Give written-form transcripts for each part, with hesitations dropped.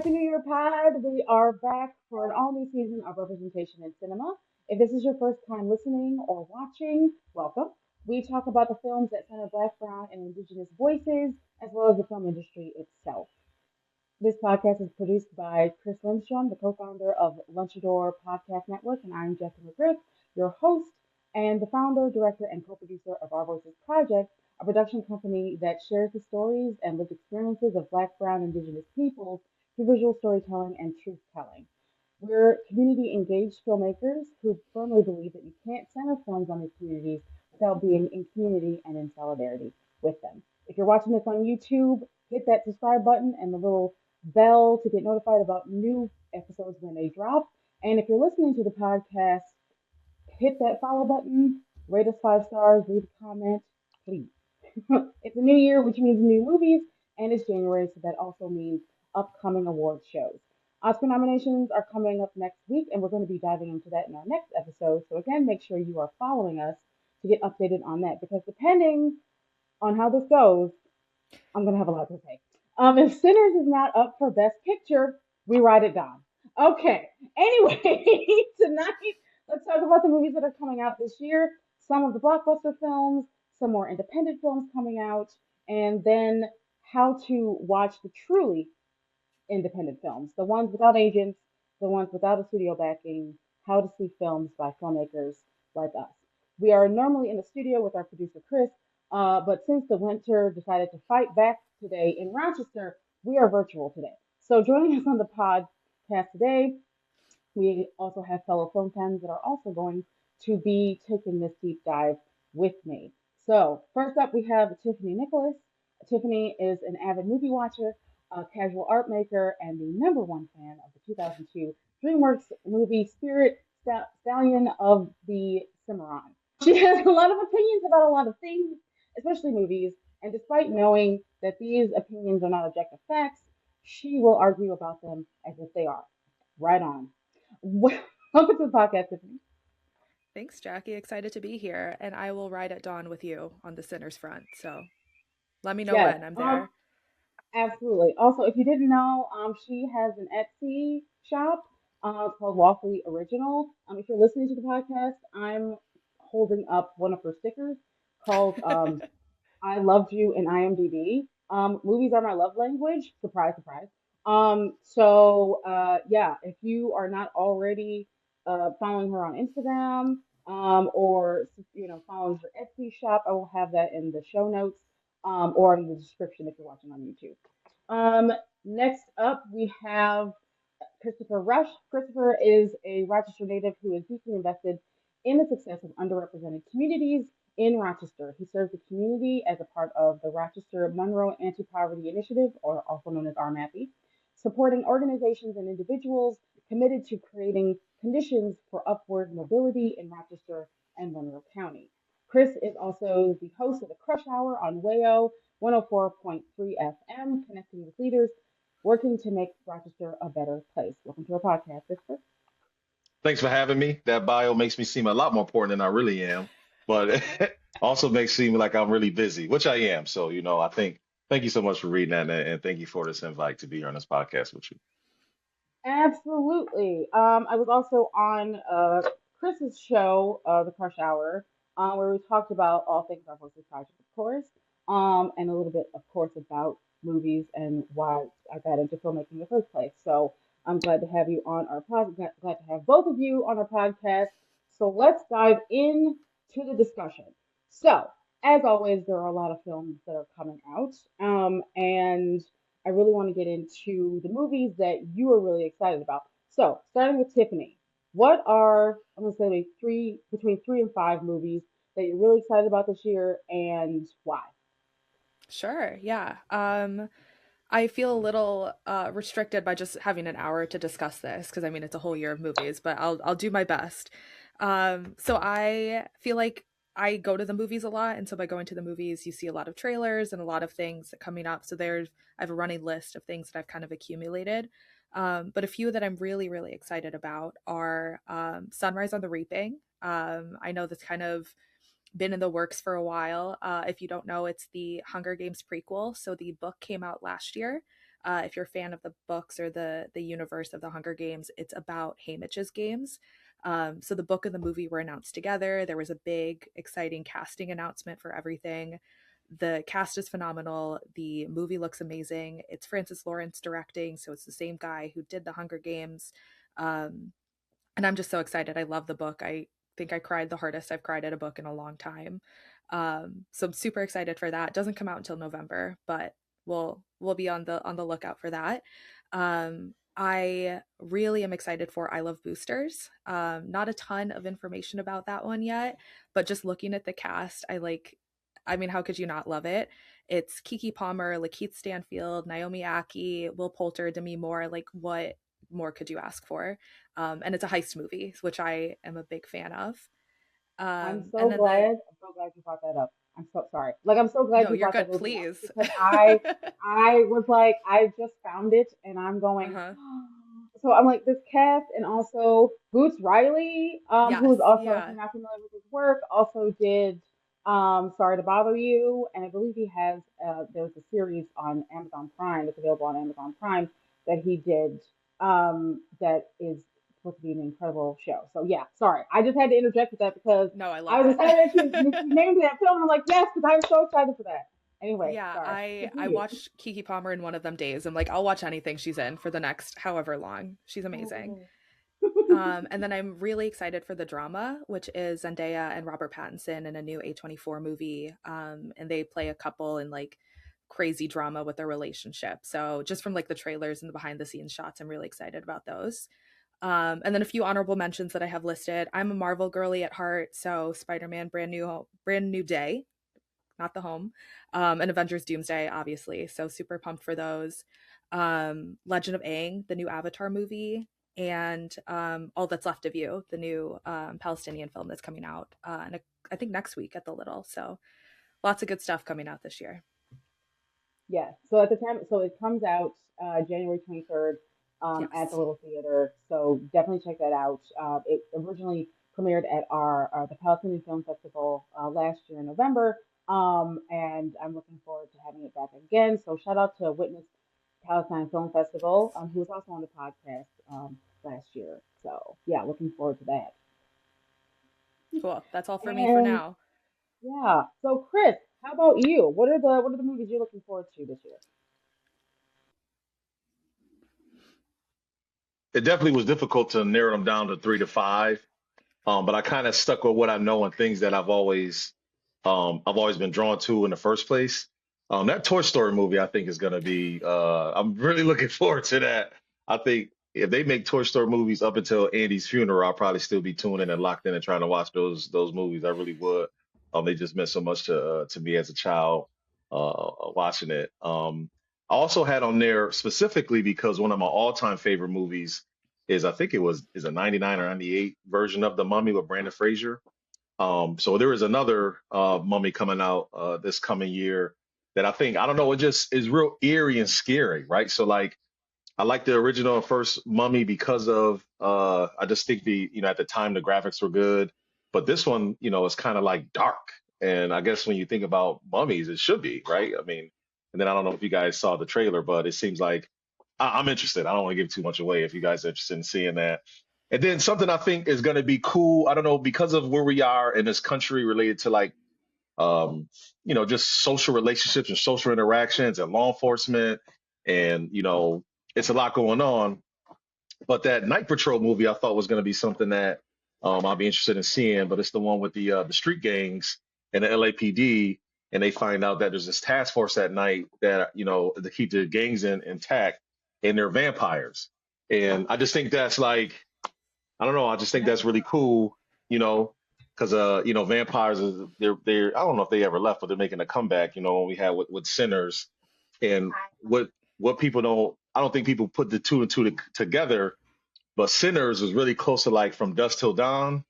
Happy New Year, Pod. We are back for an all new season of Representation in Cinema. If this is your first time listening or watching, welcome. We talk about the films that center Black, Brown, and Indigenous voices, as well as the film industry itself. This podcast is produced by Chris Lindstrom, the co founder of Lunchador Podcast Network, and I'm Jessica McGriff, your host and the founder, director, and co producer of Our Voices Project, a production company that shares the stories and lived experiences of Black, Brown, Indigenous peoples through visual storytelling and truth telling. We're community engaged filmmakers who firmly believe that you can't center films on these communities without being in community and in solidarity with them. If you're watching this on YouTube, hit that subscribe button and the little bell to get notified about new episodes when they drop. And if you're listening to the podcast, hit that follow button, rate us 5 stars, leave a comment, please. It's a new year, which means new movies, and it's January, so that also means upcoming award shows. Oscar nominations are coming up next week, and we're going to be diving into that in our next episode. So, again, make sure you are following us to get updated on that, because depending on how this goes, I'm going to have a lot to say. If Sinners is not up for Best Picture, we write it down. Okay. Anyway, tonight, let's talk about the movies that are coming out this year, some of the blockbuster films, some more independent films coming out, and then how to watch the truly independent films, the ones without agents, the ones without a studio backing, how to see films by filmmakers like us. We are normally in the studio with our producer Chris, but since the winter decided to fight back today in Rochester, we are virtual today. So joining us on the podcast today, we also have fellow film fans that are also going to be taking this deep dive with me. So first up, we have Tiffany Nicholas. Tiffany is an avid movie watcher, a casual art maker, and the number one fan of the 2002 Dreamworks movie Spirit Stallion of the Cimarron. She has a lot of opinions about a lot of things, especially movies, and despite knowing that these opinions are not objective facts, she will argue about them as if they are. Right on. Welcome to the podcast, Tiffany. Thanks, Jackie. Excited to be here. And I will ride at dawn with you on the Sinners front. So let me know Yes, when I'm there. absolutely. Also, if you didn't know, she has an Etsy shop. It's called Lawfully Original. If you're listening to the podcast, I'm holding up one of her stickers called I Loved You in IMDb. Movies are my love language. Surprise, surprise. Yeah, if you are not already following her on Instagram, or following her Etsy shop, I will have that in the show notes, or in the description if you're watching on YouTube. Next up, we have Christopher Rush. Christopher is a Rochester native who is deeply invested in the success of underrepresented communities in Rochester. He serves the community as a part of the Rochester Monroe Anti Poverty Initiative, or also known as RMAPI, supporting organizations and individuals committed to creating conditions for upward mobility in Rochester and Monroe County. Chris is also the host of the Crush Hour on WAYO 104.3 FM, connecting with leaders working to make Rochester a better place. Welcome to our podcast, Christopher. Thanks for having me. That bio makes me seem a lot more important than I really am, but also makes me seem like I'm really busy, which I am. So, I think thank you so much for reading that, and thank you for this invite to be here on this podcast with you. Absolutely. I was also on Chris's show, The Crush Hour, where we talked about all things our Voices Project, of course, and a little bit, of course, about movies and why I got into filmmaking in the first place. So I'm glad to have you on our podcast. Glad to have both of you on our podcast. So let's dive in to the discussion. So, as always, there are a lot of films that are coming out, and I really want to get into the movies that you are really excited about. So, starting with Tiffany, what are, I'm going to say, between 3 and 5 movies that you're really excited about this year, and why? Sure. Yeah. I feel a little restricted by just having an hour to discuss this because I mean it's a whole year of movies, but I'll do my best. So I feel like I go to the movies a lot, and so by going to the movies, you see a lot of trailers and a lot of things coming up. So I have a running list of things that I've kind of accumulated. But a few that I'm really, really excited about are Sunrise on the Reaping. I know that's kind of been in the works for a while. If you don't know, it's the Hunger Games prequel. So the book came out last year. If you're a fan of the books or the universe of the Hunger Games, it's about Haymitch's games. So the book and the movie were announced together. There was a big, exciting casting announcement for everything. The cast is phenomenal. The movie looks amazing. It's Francis Lawrence directing, so it's the same guy who did the Hunger Games. Um, and I'm just so excited. I love the book. I think I cried the hardest I've cried at a book in a long time. So I'm super excited for that. It doesn't come out until November, but we'll be on the lookout for that. I really am excited for I Love Boosters. Not a ton of information about that one yet, but just looking at the cast, I mean, how could you not love it? It's Kiki Palmer, Lakeith Stanfield, Naomi Aki, Will Poulter, Demi Moore. Like, what more could you ask for? And it's a heist movie, which I am a big fan of. I'm And so then the glad. I'm so glad you brought that up. I'm so sorry. Like I'm so glad No, you you're brought that good, movie up please. because I was like I just found it and I'm going. Uh-huh. So I'm like this cast and also Boots Riley, who Yes, is also if yeah. you're not familiar with his work, also did Sorry to Bother You, and I believe he has there's a series on Amazon Prime that's available on Amazon Prime that he did that is supposed to be an incredible show. So yeah, sorry. I just had to interject with that because No, I love I was it. excited that she named that film. I'm like, yes, because I was so excited for that. Anyway, Yeah, sorry. I Continue. watched Kiki Palmer in one of them days. I'm like, I'll watch anything she's in for the next however long. She's amazing. Oh. And then I'm really excited for the drama, which is Zendaya and Robert Pattinson in a new A24 movie. And they play a couple in like crazy drama with their relationship. So just from like the trailers and the behind the scenes shots, I'm really excited about those. And then a few honorable mentions that I have listed. I'm a Marvel girly at heart, so Spider-Man, brand new day, not the home, and Avengers Doomsday, obviously. So super pumped for those. Legend of Aang, the new Avatar movie, and All That's Left of You, the new Palestinian film that's coming out, I think next week at the Little. So lots of good stuff coming out this year. Yeah. So at the time, so it comes out January 23rd at the Yes. Little Theater. So definitely check that out. It originally premiered at our the Palestinian Film Festival last year in November, and I'm looking forward to having it back again. So shout out to Witness Palestine Film Festival, who was also on the podcast last year. So yeah, looking forward to that. Cool. That's all for me for And now. yeah, so Chris, how about you? What are the movies you're looking forward to this year? It definitely was difficult to narrow them down to three to five. But I kind of stuck with what I know and things that I've always been drawn to in the first place. That Toy Story movie, I think, is going to be. I'm really looking forward to that. I think if they make Toy Story movies up until Andy's funeral, I'll probably still be tuning in and locked in and trying to watch those movies. I really would. They just meant so much to me as a child watching it. I also had on there specifically because one of my all-time favorite movies is I think it was is a 99 or 98 version of The Mummy with Brandon Fraser. So there is another Mummy coming out this coming year that I don't know, it just is real eerie and scary, right? So like I like the original first Mummy because of I just think at the time the graphics were good, but this one, is kind of like dark. And I guess when you think about mummies, it should be, right? I mean, and then I don't know if you guys saw the trailer, but it seems like I'm interested. I don't want to give too much away if you guys are interested in seeing that. And then something I think is going to be cool. I don't know because of where we are in this country related to like um, just social relationships and social interactions and law enforcement. And, it's a lot going on. But that Night Patrol movie I thought was going to be something that I'll be interested in seeing. But it's the one with the street gangs and the LAPD. And they find out that there's this task force at night that, to keep the gangs intact and they're vampires. And I just think that's like, I don't know. I just think that's really cool, you know, because vampires is they're I don't know if they ever left, but they're making a comeback. When we had with Sinners, and what people don't, I don't think people put the two and two together. But Sinners was really close to like From Dusk Till Dawn,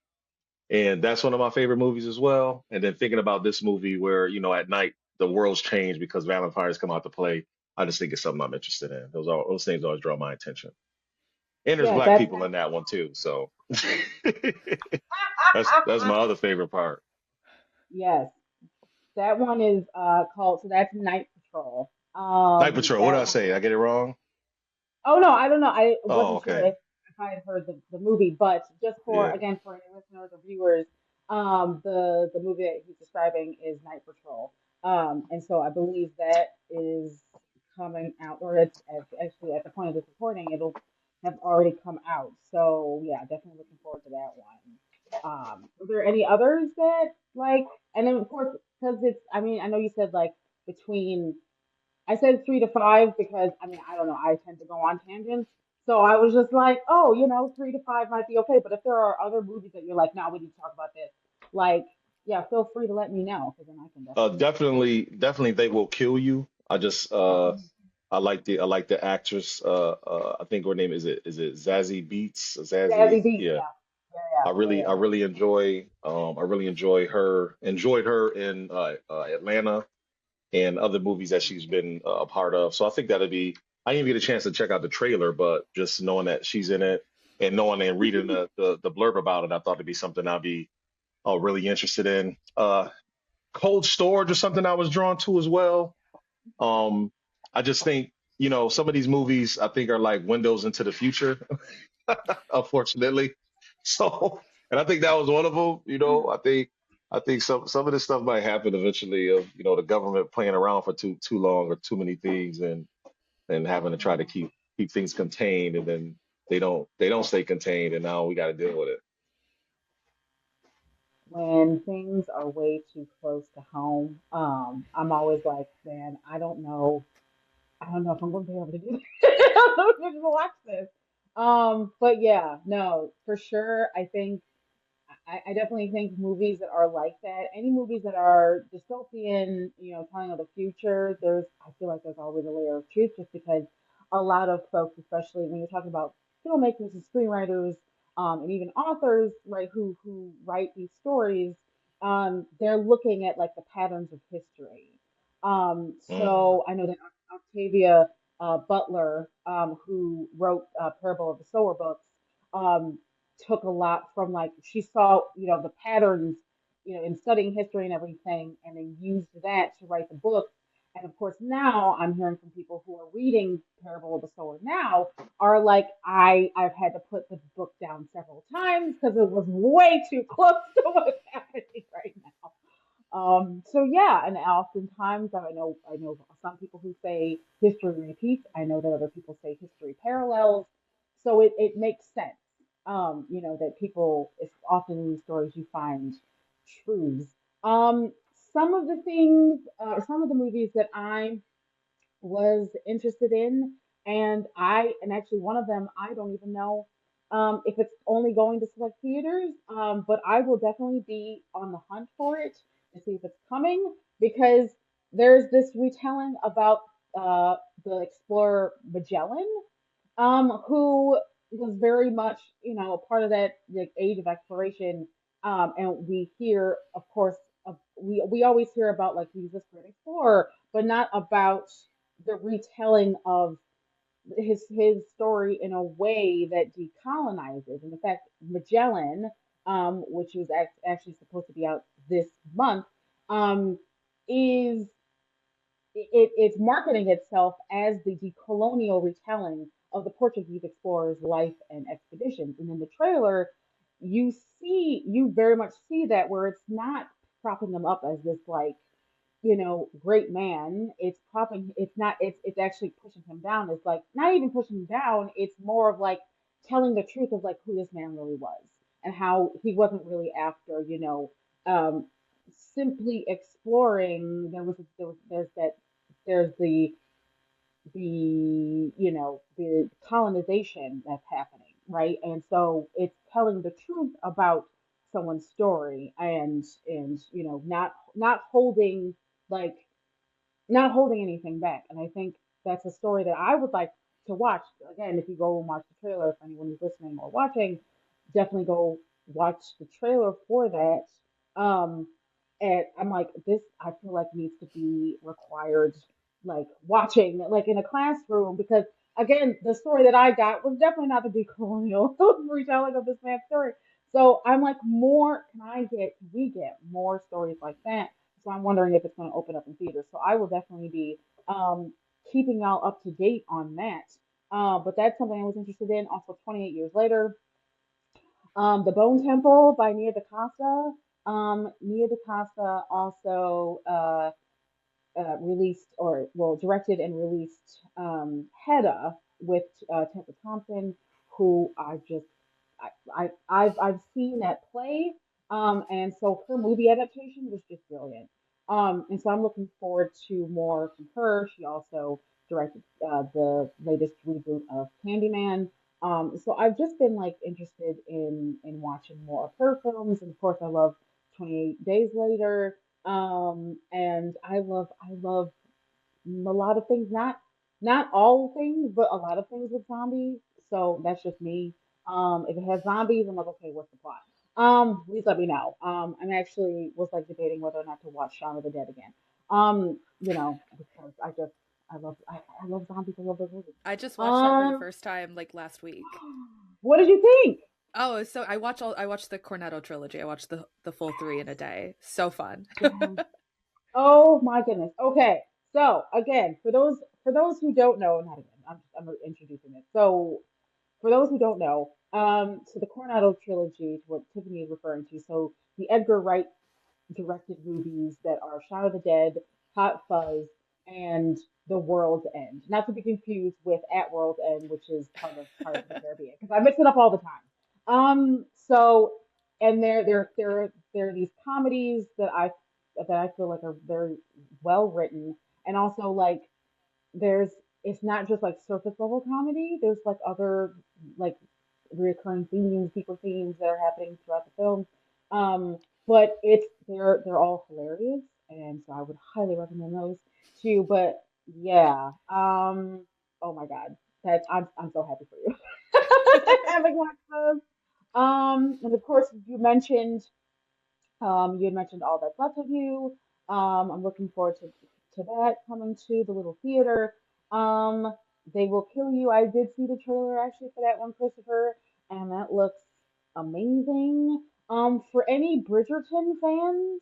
and that's one of my favorite movies as well. And then thinking about this movie where at night the world's changed because vampires come out to play. I just think it's something I'm interested in. Those things always draw my attention. And there's Yeah, black that's people in that one too. So that's my other favorite part. yes. That one is called so that's Night Patrol. Night Patrol. What did That I say? I get it wrong? Oh no, I don't know. I Oh, wasn't sure okay. if I had heard the movie, but just for Yeah. again for any listeners or viewers, the movie that he's describing is Night Patrol. And so I believe that is coming out, or it's actually at the point of this recording, it'll have already come out. So yeah, definitely looking forward to that one. Are there any others that like, and then of course because it's, I mean, I know you said like between I said 3 to 5 because I mean I don't know, I tend to go on tangents. So I was just like, oh, 3 to 5 might be okay. But if there are other movies that you're like, no, we need to talk about this, like, yeah, feel free to let me know because then I can definitely look into it. Definitely, they will kill you. I just Mhm. I like the actress. I think her name is it Zazie Beats? Jazzy Zazie, Beats, yeah. yeah, yeah, yeah, yeah, I really enjoy enjoyed her in Atlanta and other movies that she's been a part of. So I think that'd be. I didn't even get a chance to check out the trailer, but just knowing that she's in it and knowing and reading the blurb about it, I thought it'd be something I'd be really interested in. Cold Storage or something I was drawn to as well. Um, I just think, some of these movies I think are like windows into the future, unfortunately. So, and I think that was one of them. I think some of this stuff might happen eventually. Of the government playing around for too long or too many things, and having to try to yeah. keep things contained, and then they don't stay contained, and now we got to deal with it. When things are way too close to home, I'm always like, man, I don't know if I'm going to be able to do this. I don't know if I'm going to watch this. But yeah, no, for sure. I definitely think movies that are like that, any movies that are dystopian, telling of the future, I feel like there's always a layer of truth just because a lot of folks, especially when you're talking about filmmakers and screenwriters, and even authors, right, who write these stories, they're looking at like the patterns of history. Mm, So I know that Octavia Butler, who wrote Parable of the Sower books, um, took a lot from like she saw the patterns in studying history and everything and then used that to write the book. And of course now I'm hearing from people who are reading Parable of the Sower now are like I've had to put the book down several times because it was way too close to what's happening right now. So yeah, and oftentimes I know some people who say history repeats. I know that other people say history parallels. So it makes sense. That people, it's often in these stories you find truths. Um, some of the things, some of the movies that I was interested in, and actually one of them I don't even know if it's only going to select theaters, but I will definitely be on the hunt for it to see if it's coming because there's this retelling about the explorer Magellan, who was very much, a part of that like age of exploration. And we hear, of course, we always hear about like he's this great explorer, but not about the retelling of his story in a way that decolonizes. And in fact, Magellan, which was actually supposed to be out this month, um, is it's marketing itself as the decolonial retelling of the Portuguese explorers' life and expeditions. And in the trailer, you very much see that where it's not propping them up as this like great man. It's not, it's actually pushing him down. It's like not even pushing him down. It's more of like telling the truth of like who this man really was and how he wasn't really after, um, simply exploring. There's the colonization that's happening, right? And so it's telling the truth about someone's story and not holding like not holding anything back. And I think that's a story that I would like to watch. Again, if you go and watch the trailer, if anyone who's listening or watching, definitely go watch the trailer for that. Um, and I'm like, this I feel like needs to be required, like watching, like in a classroom, because again, the story that I got was definitely not the decolonial retelling of this man's story. So I'm like, can we get more stories like that? So I'm wondering if it's going to open up in theaters. So I will definitely be keeping y'all up to date on that. But that's something I was interested in. Also, 28 years later, The Bone Temple by Nia DaCosta. Nia DaCosta also released, or well, directed and released Hedda with Tessa Thompson, who I've seen that play, and so her movie adaptation was just brilliant. And so I'm looking forward to more from her. She also directed the latest reboot of Candyman. So I've just been like interested in watching more of her films, and of course I love 28 Days Later. And I love a lot of things, not all things, but a lot of things with zombies. So that's just me. If it has zombies, I'm like, okay, what's the plot? Please let me know. I'm actually was like debating whether or not to watch Shaun of the Dead again. Because I love zombies. I love those movies. I just watched that for the Um, first time like last week. what did you think? Oh, so I watched the Cornetto trilogy. I watched the full three in a day. So fun. Yes. Oh my goodness. Okay. So again, for those who don't know, not again, I'm introducing it. So for those who don't know, so the Coronado trilogy, what Tiffany is referring to, so the Edgar Wright directed movies that are Shaun of the Dead, Hot Fuzz, and The World's End. Not to be confused with At World's End, which is Pirates of the Caribbean, because I mix it up all the time. So and there are these comedies that I feel like are very well written, and also like there's it's not just like surface level comedy. There's like other like reoccurring themes, deeper themes that are happening throughout the film. Um, but they're all hilarious, and so I would highly recommend those too. But yeah, oh my God, that I'm so happy for you having watched those. And of course you had mentioned All That's Left of You. I'm looking forward to that coming to the little theater. Um, They Will Kill You. I did see the trailer actually for that one, Christopher, and that looks amazing. For any Bridgerton fans,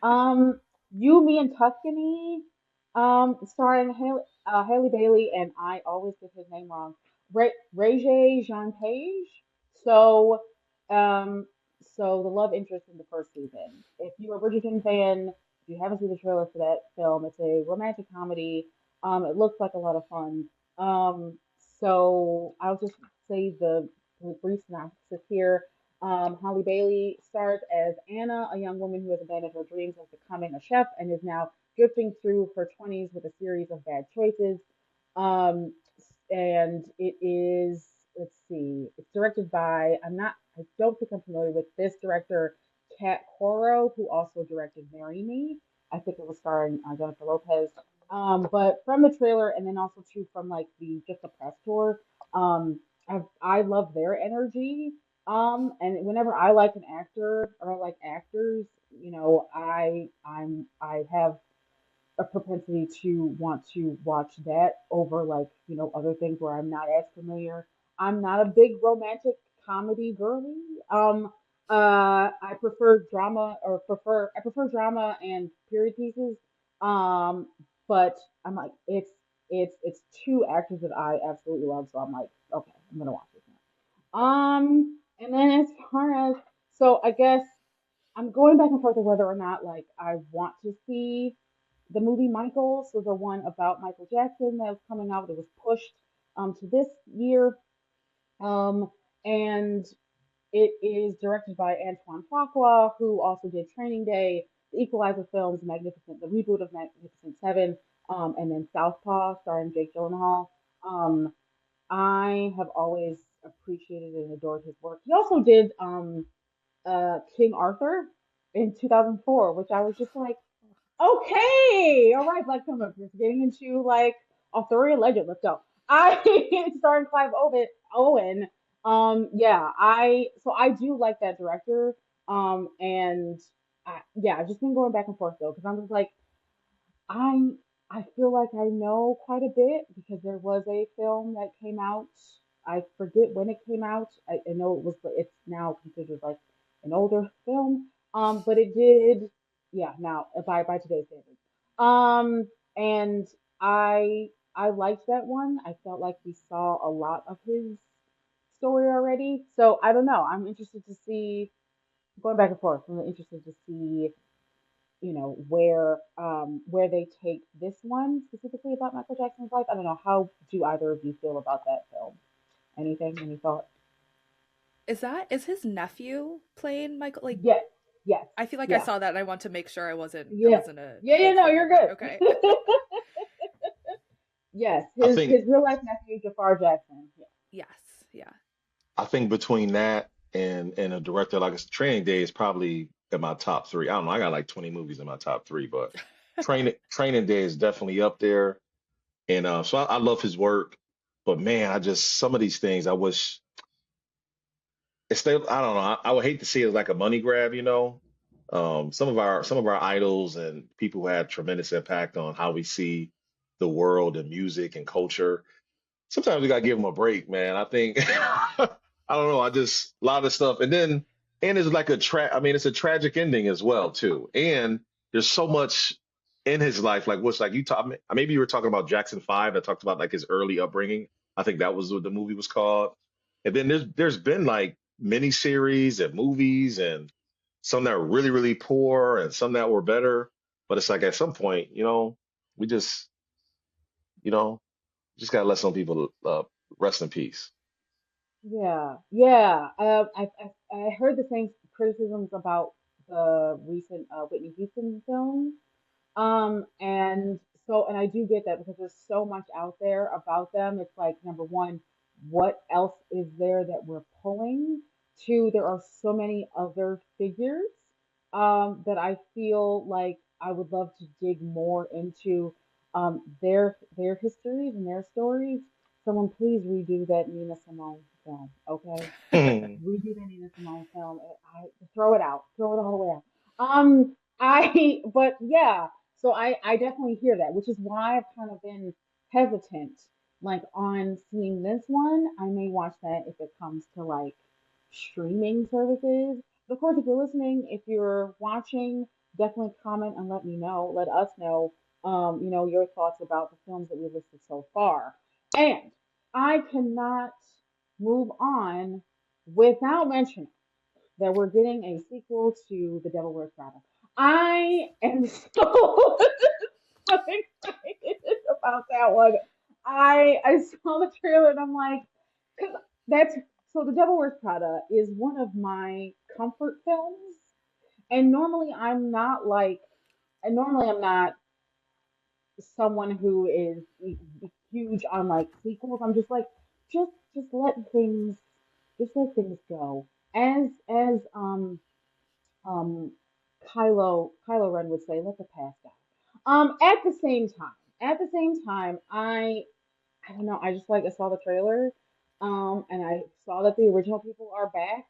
um, You, Me, and Tuscany, starring Haley Bailey, and I always get his name wrong. Ray Jean Page. So, um, so the love interest in the first season. If you're a Bridgerton fan, if you haven't seen the trailer for that film, it's a romantic comedy. It looks like a lot of fun. So I'll just say the brief synopsis here. Holly Bailey stars as Anna, a young woman who has abandoned her dreams of becoming a chef and is now drifting through her 20s with a series of bad choices. Um, and it is, let's see, it's directed by, I don't think I'm familiar with this director, Kat Coro, who also directed Marry Me. I think it was starring Jennifer Lopez. But from the trailer and then also too from like just the press tour, I love their energy. And whenever I like an actor or I like actors, I have a propensity to want to watch that over like, other things where I'm not as familiar. I'm not a big romantic comedy girly. I prefer drama or prefer I prefer drama and period pieces. Um, but I'm like it's two actors that I absolutely love, so I'm like, okay, I'm gonna watch this now. And then as far as so I guess I'm going back and forth of whether or not like I want to see the movie Michael, so the one about Michael Jackson that was coming out, that was pushed to this year. Um, and it is directed by Antoine Fuqua, who also did Training Day, the Equalizer films, the reboot of Magnificent Seven, and then Southpaw, starring Jake Gyllenhaal. Um, I have always appreciated and adored his work. He also did King Arthur in 2004, which I was just like, okay, all right, Black filmmakers, getting into like Arthurian legend. Let's go. I starring Clive Owen. Yeah, I do like that director. And yeah, I've just been going back and forth though, because I'm just like I I feel like I know quite a bit because there was a film that came out. I forget when it came out. I know it's now considered like an older film. But it yeah, now by today's standards. And I I liked that one. I felt like we saw a lot of his story already. So I don't know. I'm interested to see, going back and forth. I'm interested to see, where they take this one specifically about Michael Jackson's life. I don't know. How do either of you feel about that film? Anything? Any thoughts? Is his nephew playing Michael? Like, Yes. Yes. I feel like I Yeah. saw that and I want to make sure there Yeah. wasn't a Yeah. Yeah. fake No, thing you're in there. good. Okay. Yes. I His think real life nephew, Jafar Jackson. Yeah. Yes. Yeah. I think between that and a director like Training Day is probably in my top three. I don't know. I got like 20 movies in my top three, but Training Day is definitely up there. And so I love his work. But man, I just some of these things I wish it's still I don't know. I would hate to see it as like a money grab, you know. Some of our idols and people who had tremendous impact on how we see the world and music and culture. Sometimes we gotta give them a break, man. I think I don't know. I just a lot of stuff, and it's like I mean, it's a tragic ending as well too. And there's so much in his life, like what's like you talk. Maybe you were talking about Jackson 5 that talked about like his early upbringing. I think that was what the movie was called. And then there's been like mini series and movies and some that were really really poor and some that were better. But it's like at some point, we you know just gotta let some people rest in peace. Yeah. Yeah. I heard the same criticisms about the recent Whitney Houston film. And and I do get that because there's so much out there about them. It's like, number one, what else is there that we're pulling? Two, there are so many other figures that I feel like I would love to dig more into their histories and their stories. Someone please redo that Nina Simone film, okay? Redo the Nina Simone film. I throw it out, throw it all the way out. But yeah, so I definitely hear that, which is why I've kind of been hesitant, like on seeing this one. I may watch that if it comes to like streaming services. But of course, if you're listening, if you're watching, definitely comment and let me know. Let us know, your thoughts about the films that we listed so far. And I cannot move on without mentioning that we're getting a sequel to The Devil Wears Prada. I am so, so excited about that one. I saw the trailer and I'm like, because that's so The Devil Wears Prada is one of my comfort films, and normally I'm not someone who is huge on like sequels. I'm just like, just let things, go. As um Kylo Ren would say, let the past go. At the same time, I don't know, I saw the trailer, and I saw that the original people are back.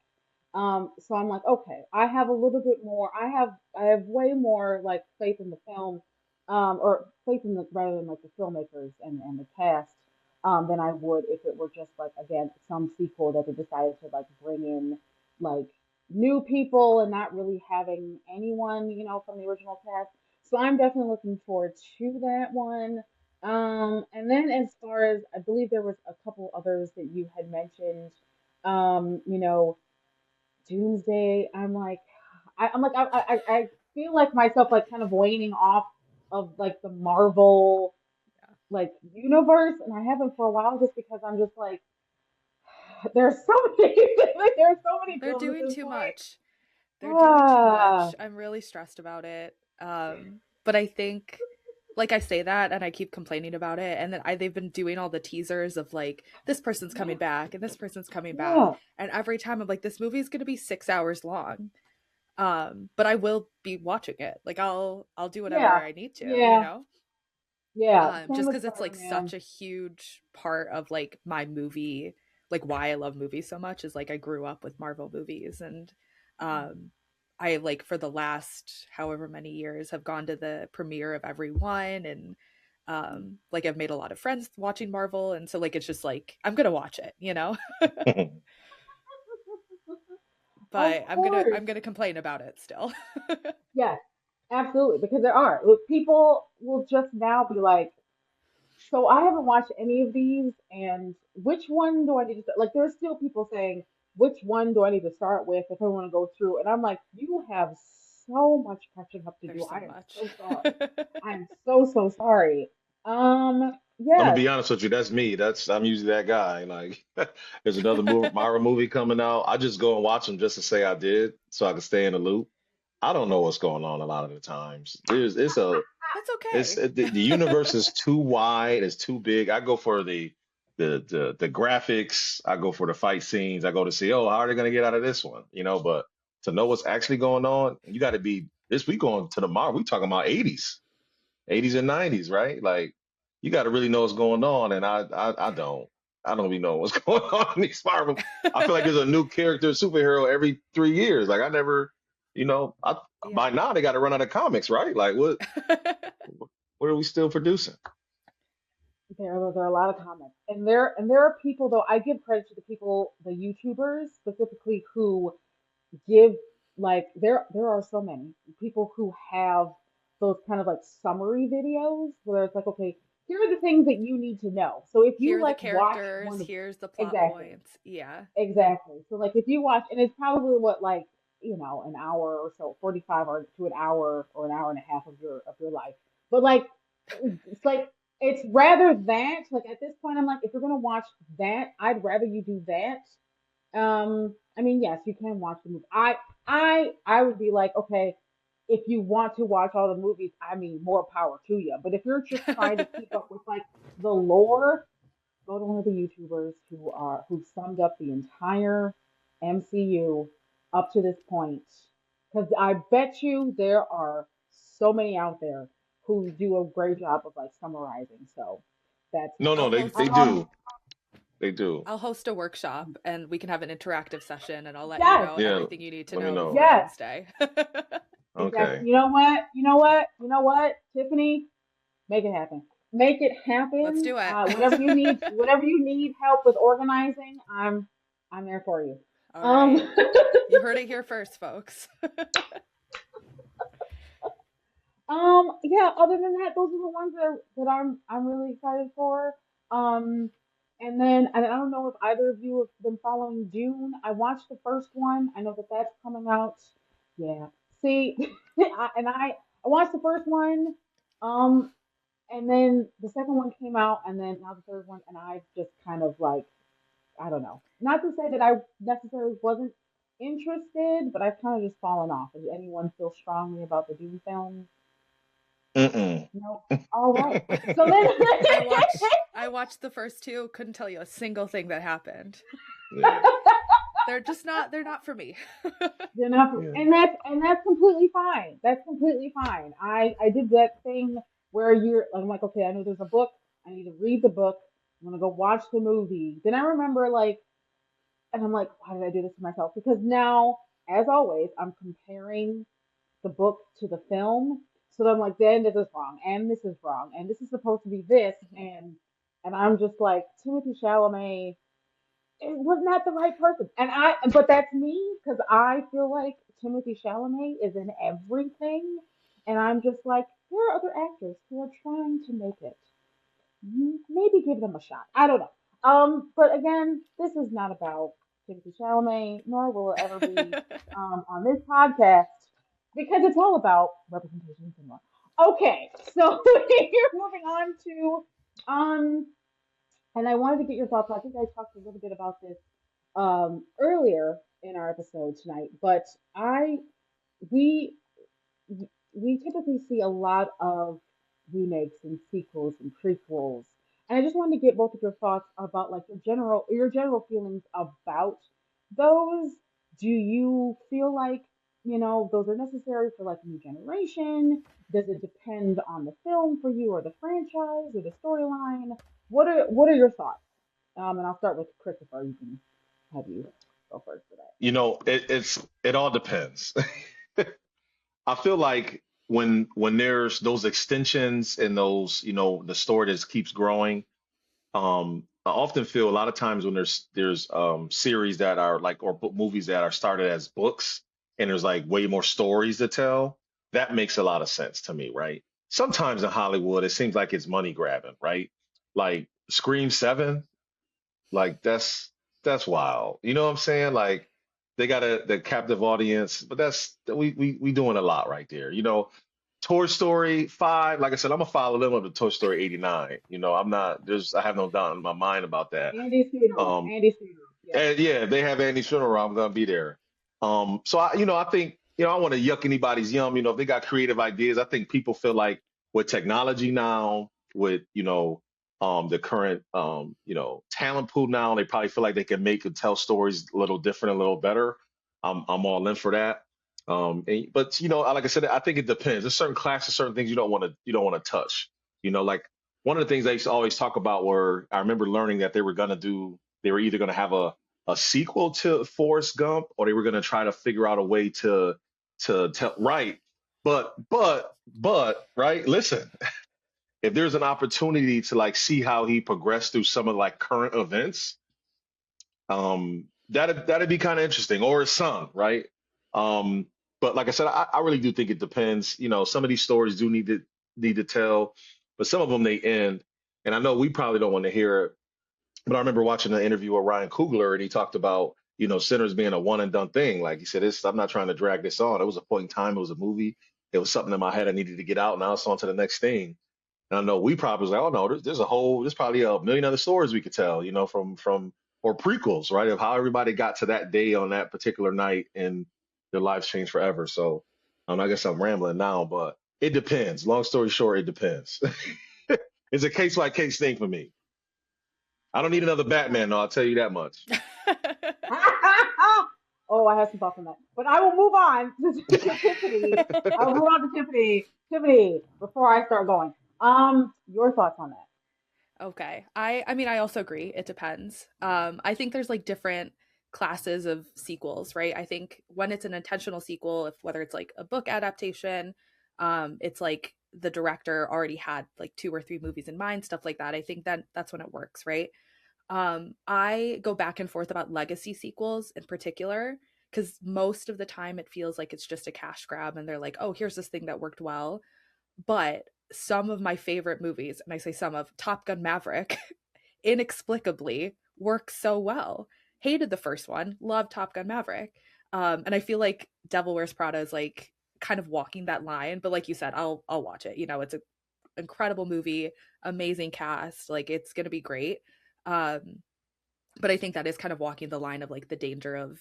So I'm like, okay, I have a little bit more. I have way more like faith in the film, or faith in the rather than like the filmmakers and the cast, than I would if it were just like again some sequel that they decided to like bring in like new people and not really having anyone from the original cast. So I'm definitely looking forward to that one. And then as far as I believe there was a couple others that you had mentioned, um, you know, Doomsday. I feel like myself like kind of waning off of like the Marvel like universe, and I haven't for a while just because I'm just like there's so many there's so many They're films at doing this too point. much. They're doing too Ah, much. I'm really stressed about it. But I think like I say that and I keep complaining about it and then they've been doing all the teasers of like this person's coming yeah, back and this person's coming back yeah, and every time I'm like this movie's going to be 6 hours long. But I will be watching it. Like I'll do whatever yeah, I need to, you yeah, know? yeah. Same Just with cuz it's like Spider-Man. such a huge part of like my movie, like why I love movies so much is like I grew up with Marvel movies and um I like for the last however many years have gone to the premiere of every one and like I've made a lot of friends watching Marvel and so like it's just like I'm going to watch it, you know? Of But course. I'm going to complain about it still. Yes, absolutely. Because there are people will just now be like, So I haven't watched any of these, and which one do I need to start? Like, there's still people saying, which one do I need to start with if I want to go through? And I'm like, you have so much catching up to There's do. so I am much. so sorry. I am so sorry. I'm gonna Yes. be honest with you. That's me. I'm usually that guy. Like, there's another movie, Myra movie coming out. I just go and watch them just to say I did, so I can stay in the loop. I don't know what's going on a lot of the times. That's okay. The universe is too wide. It's too big. I go for the graphics. I go for the fight scenes. I go to see, oh, how are they gonna get out of this one? But to know what's actually going on, you got to be this week on to tomorrow. We talking about 80s and 90s, right? Like you got to really know what's going on, and I don't. I don't even know what's going on in these Marvel. I feel like there's a new character, superhero every 3 years. Like I never, by Yeah. now they got to run out of comics, right? Like what are we still producing? There are a lot of comments, and there are people though. I give credit to the people, the YouTubers specifically, who give like there are so many people who have those kind of like summary videos where it's like, okay, here are the things that you need to know. So if you Here are the like watch characters, one of here's the plot exactly, points. Yeah. exactly. So like if you watch, and it's probably what like an hour or so, 45 or to an hour and a half of your life. But like it's like it's rather that like at this point I'm like if you're gonna watch that, I'd rather you do that. I mean, yes, you can watch the movie. I would be like, okay, if you want to watch all the movies, I mean, more power to you. But if you're just trying to keep up with like the lore, go to one of the YouTubers who summed up the entire MCU up to this point. Because I bet you there are so many out there who do a great job of like summarizing. So that's No, I'll no, they host they um do, they do. I'll host a workshop and we can have an interactive session and I'll let you yes, know Yeah, everything you need to let me know know. before yes. Doomsday. Exactly. Okay. You know what? You know what? You know what? Tiffany, make it happen. Make it Let's happen. do it. Whatever you need help with organizing, I'm there for you. All Um, right. You heard it here first, folks. yeah. Other than that, those are the ones that I'm really excited for. Um, and then I don't know if either of you have been following Dune. I watched the first one. I know that that's coming out. Yeah. See, I watched the first one. Um, And then the second one came out, and then now the third one, and I just kind of like, I don't know. Not to say that I necessarily wasn't interested, but I've kind of just fallen off. Does anyone feel strongly about the Doom films? Mm-mm. No. All right. So then I watched the first two, couldn't tell you a single thing that happened. Yeah. They're not for me. they're not, Yeah. and that's completely fine. That's completely fine. I did that thing where I'm like, okay, I know there's a book. I need to read the book. I'm gonna go watch the movie. Then I remember like and I'm like, why did I do this to myself? Because now, as always, I'm comparing the book to the film. So then I'm like, then this is wrong, and this is wrong, and this is supposed to be this, and I'm just like, Timothy Chalamet was not the right person. But that's me because I feel like Timothy Chalamet is in everything, and I'm just like, there are other actors who are trying to make it. Maybe give them a shot. I don't know. But again, this is not about Timothy Chalamet, nor will it ever be on this podcast because it's all about representation in cinema. Okay, so we're moving on to and I wanted to get your thoughts. I think I talked a little bit about this earlier in our episode tonight, but I we we typically see a lot of remakes and sequels and prequels. And I just wanted to get both of your thoughts about like your general feelings about those. Do you feel like, those are necessary for like a new generation? Does it depend on the film for you or the franchise or the storyline? What are your thoughts? And I'll start with Christopher. You can have you go first for that. It all depends. I feel like when there's those extensions and those, the story that keeps growing. I often feel a lot of times when there's series that are like or movies that are started as books and there's like way more stories to tell, that makes a lot of sense to me, right? Sometimes in Hollywood, it seems like it's money grabbing, right? like Scream 7, like that's wild. You know what I'm saying? Like they got the captive audience, but that's we doing a lot right there. You know, Toy Story 5, like I said, I'm gonna follow them up to Toy Story 89. You know, I'm not there's I have no doubt in my mind about that. Andy's funeral. Um, Andy's funeral. Yeah. and yeah, if they have Andy's funeral, I'm gonna be there. So I think, I want to yuck anybody's yum. You know, if they got creative ideas, I think people feel like with technology now, with the current talent pool now, they probably feel like they can make and tell stories a little different, a little better. I'm all in for that. But like I said, I think it depends. There's certain classes, certain things you don't want to touch. Like one of the things I used to always talk about were I remember learning that they were either going to have a sequel to Forrest Gump, or they were going to try to figure out a way to tell right. But right, listen, if there's an opportunity to like see how he progressed through some of like current events, that'd be kind of interesting, or his son, right? Um, but like I said, I really do think it depends. Some of these stories do need to tell, but some of them they end. And I know we probably don't want to hear it, but I remember watching an interview with Ryan Coogler, and he talked about, Sinners being a one and done thing. Like he said, I'm not trying to drag this on. It was a point in time. It was a movie. It was something in my head I needed to get out. Now it's on to the next thing. And I know we probably was like, oh no, there's probably a million other stories we could tell, from or prequels, right? Of how everybody got to that day on that particular night and their lives changed forever. So I guess I'm rambling now, but it depends. Long story short, it depends. It's a case by case thing for me. I don't need another Batman, though. I'll tell you that much. Oh, I have some thoughts on that. But I will move on to Tiffany. I will move on to Tiffany. Tiffany, before I start going. Your thoughts on that? Okay. I mean I also agree. It depends. I think there's like different classes of sequels, right? I think when it's an intentional sequel, if whether it's like a book adaptation, it's like the director already had like two or three movies in mind, stuff like that. I think that that's when it works, right? I go back and forth about legacy sequels in particular because most of the time it feels like it's just a cash grab and they're like, oh, here's this thing that worked well. But some of my favorite movies, and I say some of Top Gun Maverick, inexplicably works so well. Hated the first one, loved Top Gun Maverick. And I feel like Devil Wears Prada is like kind of walking that line, but like you said, I'll watch it. It's an incredible movie, amazing cast, like it's gonna be great. Um, but I think that is kind of walking the line of like the danger of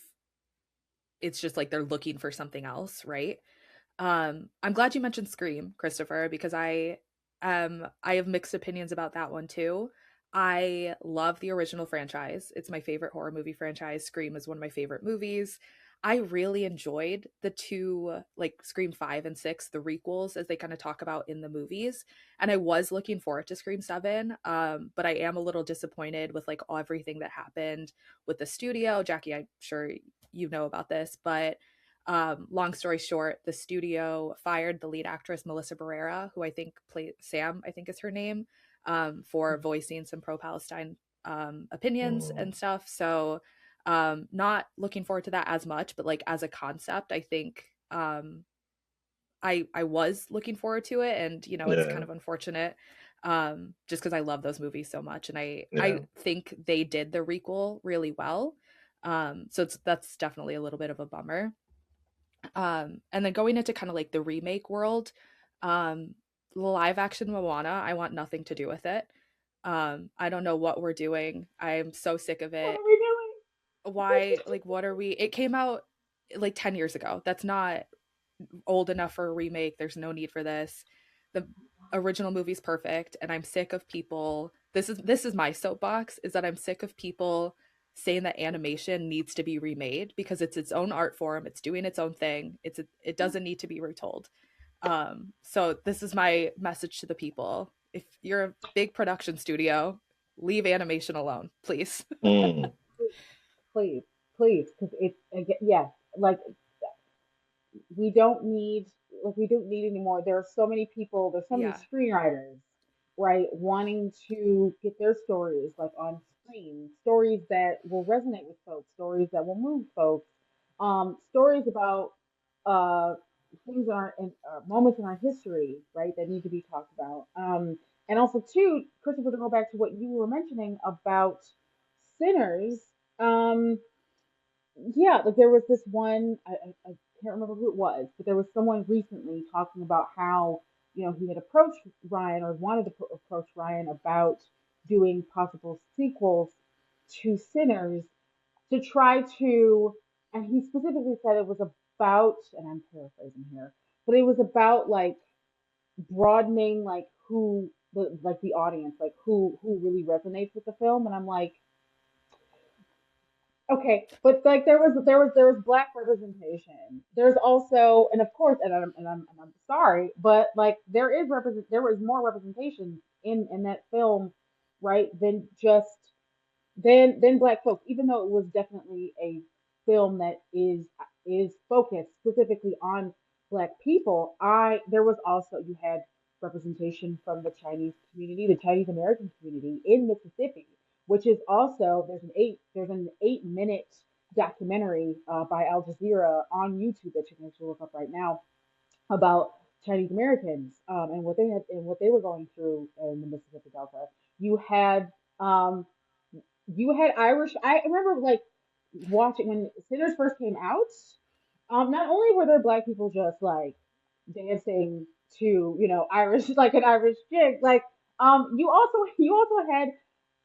it's just like they're looking for something else, right? I'm glad you mentioned Scream, Christopher, because I have mixed opinions about that one too. I love the original franchise. It's my favorite horror movie franchise. Scream is one of my favorite movies. I really enjoyed the two, like Scream 5 and 6, the requels, as they kind of talk about in the movies. And I was looking forward to Scream 7, but I am a little disappointed with like everything that happened with the studio. Jackie, I'm sure you know about this, but long story short, the studio fired the lead actress Melissa Barrera, who I think played Sam, I think is her name, for voicing some pro-Palestine opinions Mm, and stuff. So not looking forward to that as much, but like as a concept, I think I was looking forward to it, and it's kind yeah, of unfortunate just because I love those movies so much, and I yeah, think they did the requel really well. So that's definitely a little bit of a bummer. And then going into kind of like the remake world, um, live action Moana, I want nothing to do with it. I don't know what we're doing. I'm so sick of What it. are we doing? Why, like, what are we? It came out like 10 years ago. That's not old enough for a remake. There's no need for this. The original movie's perfect, and I'm sick of people. This is my soapbox, is that I'm sick of people saying that animation needs to be remade because it's its own art form. It's doing its own thing. It doesn't need to be retold. So this is my message to the people. If you're a big production studio, leave animation alone, please. mm, Please, please, because it's again, yes, like we don't need we don't need anymore. There are so many people, there's so many Yeah. screenwriters, right, wanting to get their stories like on screen, stories that will resonate with folks, stories that will move folks, stories about uh things in moments in our history, right, that need to be talked about. And also, too, Christopher, to go back to what you were mentioning about Sinners, um, yeah, like there was this one, I can't remember who it was, but there was someone recently talking about how, he had approached Ryan or wanted to approach Ryan about doing possible sequels to Sinners to try to, and he specifically said it was about, and I'm paraphrasing here, but it was about like broadening like who the audience, like who really resonates with the film. And I'm like, okay, but like there was black representation. There's also, and of course, and I'm sorry, but like there was more representation in that film, right, than just than black folks, even though it was definitely a film that is focused specifically on black people. I There was also, you had representation from the Chinese community, the Chinese American community in Mississippi, which is also, there's an 8-minute documentary by Al Jazeera on YouTube that you can actually look up right now about Chinese Americans, and what they were going through in the Mississippi Delta. You had um, you had Irish. I remember like watching when Sinners first came out. Not only were there black people just like dancing to Irish like an Irish jig, like you also had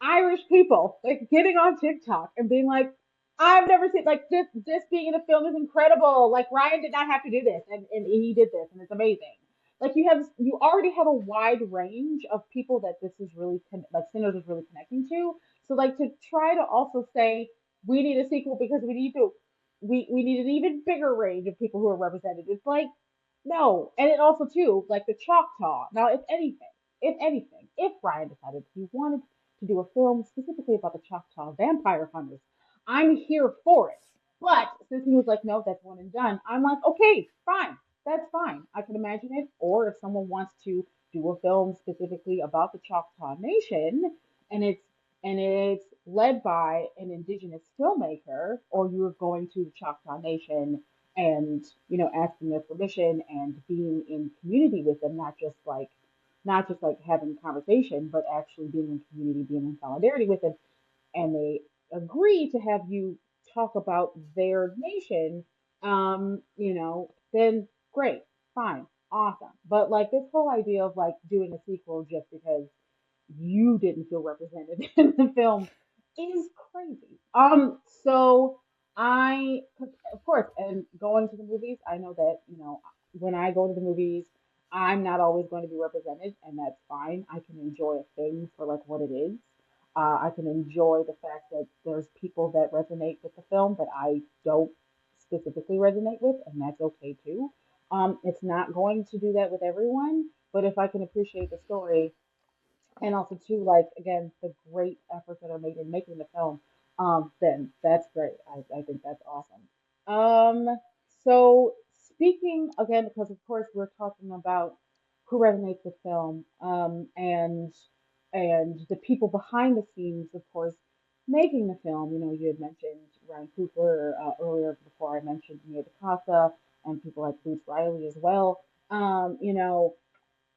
Irish people like getting on TikTok and being like, I've never seen like this being in a film is incredible. Like Ryan did not have to do this, and he did this, and it's amazing. Like you already have a wide range of people that this is really like Sinners is really connecting to. So like to try to also say we need a sequel because we need an even bigger range of people who are represented. It's like no, and it also too like the Choctaw. Now, if Ryan decided he wanted to do a film specifically about the Choctaw vampire hunters, I'm here for it. But since he was like, no, that's one and done, I'm like, okay, fine, that's fine. I can imagine it. Or if someone wants to do a film specifically about the Choctaw Nation, and it's led by an indigenous filmmaker, or you're going to the Choctaw Nation and asking their permission and being in community with them, not just like having a conversation, but actually being in community, being in solidarity with them, and they agree to have you talk about their nation, then great, fine, awesome. But like this whole idea of like doing a sequel just because you didn't feel represented in the film is crazy. So of course, and going to the movies, I know that, when I go to the movies, I'm not always going to be represented, and that's fine. I can enjoy a thing for like what it is. I can enjoy the fact that there's people that resonate with the film that I don't specifically resonate with, and that's okay too. It's not going to do that with everyone, but if I can appreciate the story and also too like again the great efforts that are made in making the film, then that's great. I think that's awesome. So speaking again, because of course we're talking about who resonates with film, and the people behind the scenes, of course, making the film. You had mentioned Ryan Coogler earlier before I mentioned Mia DaCosta and people like Bruce Riley as well.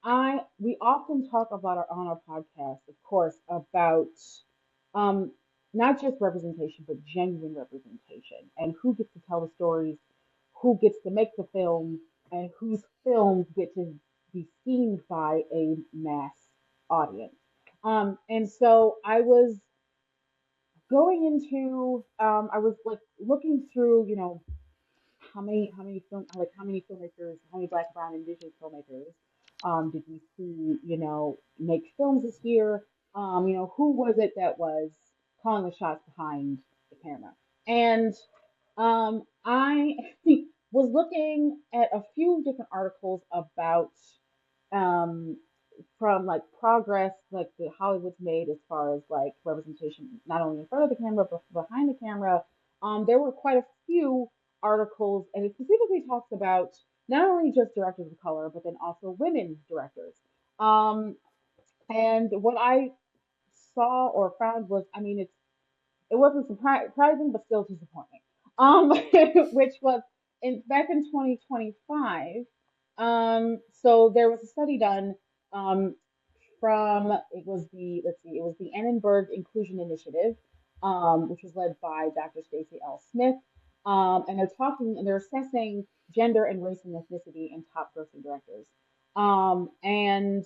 I We often talk about on our podcast, of course, about um, not just representation, but genuine representation, and who gets to tell the stories, who gets to make the film, and whose films get to be seen by a mass audience. And so I was like looking through, how many how many filmmakers, how many Black, Brown, Indigenous filmmakers did we see, make films this year? Who was it that was calling the shots behind the camera? And I was looking at a few different articles about um, from like progress, like the Hollywood's made as far as like representation, not only in front of the camera but behind the camera. There were quite a few articles, and it specifically talks about not only just directors of color, but then also women directors. Um, and what I saw or found was, I mean, it wasn't surprising, but still disappointing. Which was back in 2025. So there was a study done um, from it was the let's see, it was the Annenberg Inclusion Initiative, which was led by Dr. Stacey L. Smith. And they're assessing gender and race and ethnicity in top grossing directors. And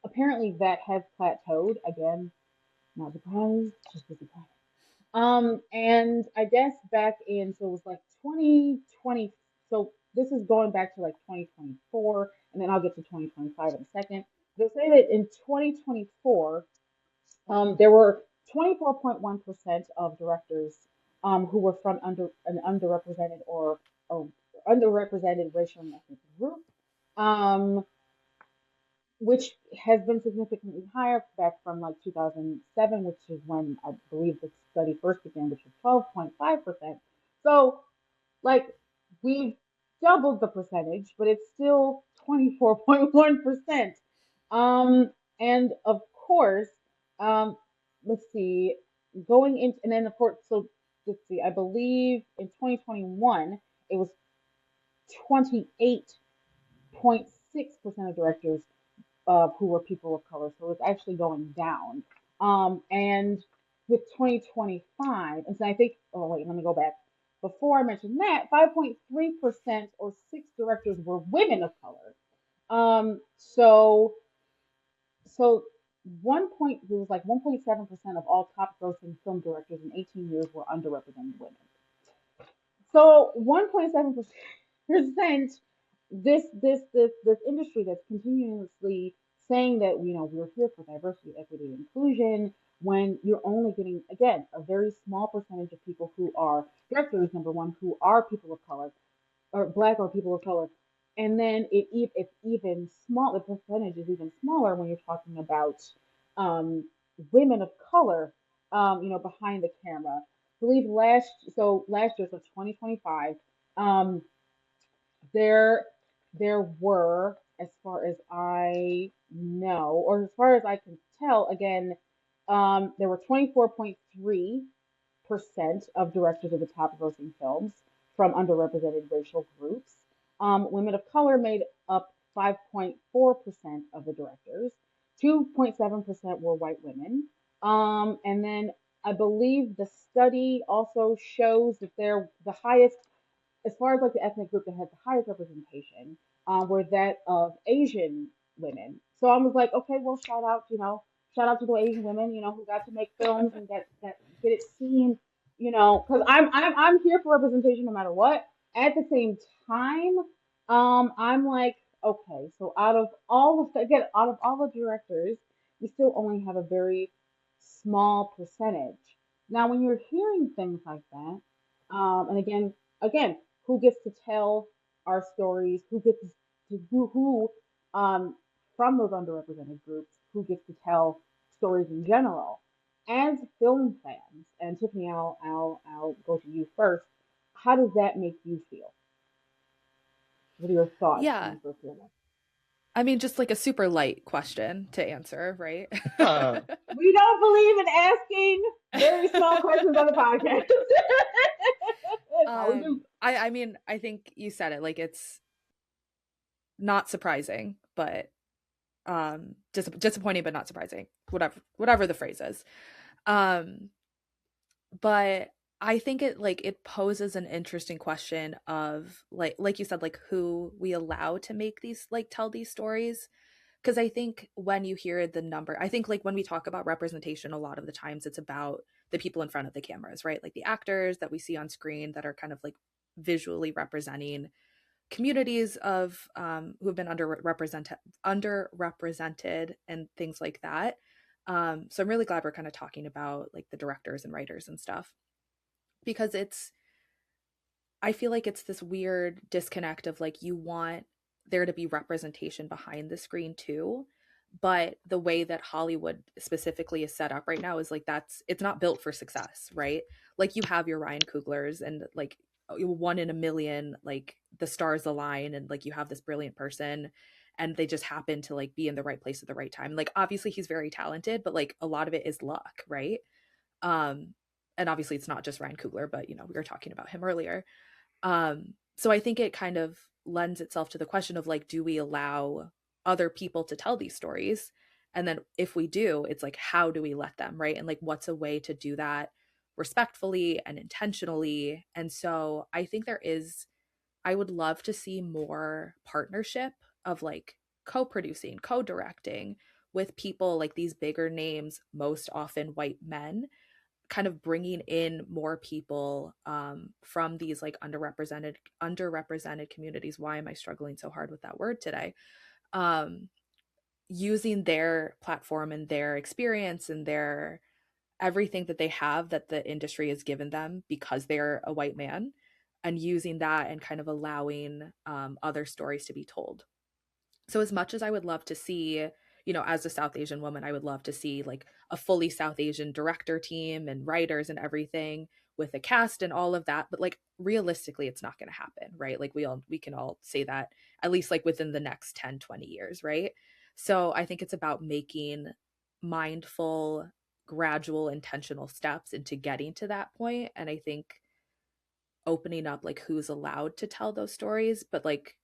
apparently that has plateaued. Again, not surprised, just disappointed. And I guess back in, so it was like 2020. So this is going back to like 2024, and then I'll get to 2025 in a second. They'll say that in 2024, there were 24.1% of directors who were from an underrepresented or underrepresented racial and ethnic group. Um, which has been significantly higher back from like 2007, which is when I believe the study first began, which was 12.5%. So, like, we've doubled the percentage, but it's still 24.1%. And of course, um, let's see, going in, and then of course, so let's see, I believe in 2021, it was 28.6% of directors who were people of color. So it's actually going down. And with 2025, and so I think, oh wait, let me go back. Before I mentioned that, 5.3% or six directors were women of color. So there was like 1.7% of all top grossing film directors in 18 years were underrepresented women. So 1.7%, this industry that's continuously saying that we're here for diversity, equity, and inclusion, when you're only getting, again, a very small percentage of people who are directors, number one, who are people of color or black or people of color, and then it's even small. The percentage is even smaller when you're talking about um, women of color, behind the camera. I believe last year, so 2025, um, there there were, as far as I know, or as far as I can tell, again, there were 24.3% of directors of the top grossing films from underrepresented racial groups. Women of color made up 5.4% of the directors. 2.7% were white women. And then I believe the study also shows that they're the highest, as far as like the ethnic group that has the highest representation, were that of Asian women. So I was like, okay, well, shout out to the Asian women, who got to make films and get it seen, because I'm here for representation no matter what. At the same time, I'm like, okay, so out of all the directors, we still only have a very small percentage. Now, when you're hearing things like that, and again, who gets to tell our stories, who from those underrepresented groups, who gets to tell stories in general. As film fans, and Tiffany, I'll go to you first. How does that make you feel? What are your thoughts when Yeah. you first hear that? I mean, just like a super light question to answer, right? We don't believe in asking very small questions on the podcast. How we do. I mean, I think you said it, like it's not surprising, but disappointing but not surprising. Whatever the phrase is. Um but I think it poses an interesting question of like you said, like who we allow to make these, like tell these stories. Because I think when you hear the number, I think like when we talk about representation, a lot of the times it's about the people in front of the cameras, right? Like the actors that we see on screen that are kind of like visually representing communities of who have been underrepresented and things like that. So I'm really glad we're kind of talking about like the directors and writers and stuff, because I feel like it's this weird disconnect of like you want there to be representation behind the screen too, but the way that Hollywood specifically is set up right now is like it's not built for success, right? Like you have your Ryan Cooglers and like one in a million, like the stars align and like you have this brilliant person and they just happen to like be in the right place at the right time. Like obviously he's very talented, but like a lot of it is luck, right? Um and obviously it's not just Ryan Coogler, but we were talking about him earlier. So I think it kind of lends itself to the question of like, do we allow other people to tell these stories? And then if we do, it's like, how do we let them, right? And like, what's a way to do that respectfully and intentionally? And so I think I would love to see more partnership of like co-producing, co-directing with people like these bigger names, most often white men, kind of bringing in more people from these like underrepresented communities. Why am I struggling so hard with that word today? Um, Using their platform and their experience and their everything that they have that the industry has given them because they're a white man, and using that and kind of allowing other stories to be told. So as much as I would love to see, as a South Asian woman, I would love to see like a fully South Asian director team and writers and everything with a cast and all of that. But like realistically, it's not going to happen, right? Like we can all say that at least like within the next 10, 20 years, right? So I think it's about making mindful, gradual, intentional steps into getting to that point. And I think opening up like who's allowed to tell those stories, but like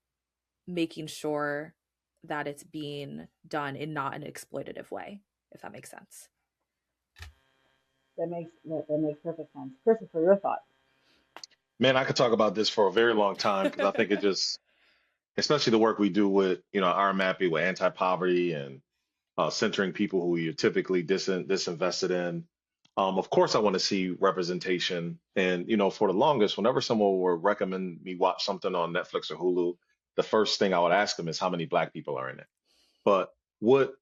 making sure that it's being done in not an exploitative way, if that makes sense. That makes perfect sense. Christopher, your thoughts? Man, I could talk about this for a very long time because I think it just, especially the work we do with, our mapping with anti-poverty and centering people who you're typically disinvested in. Of course, I want to see representation. And, for the longest, whenever someone would recommend me watch something on Netflix or Hulu, the first thing I would ask them is how many Black people are in it. But what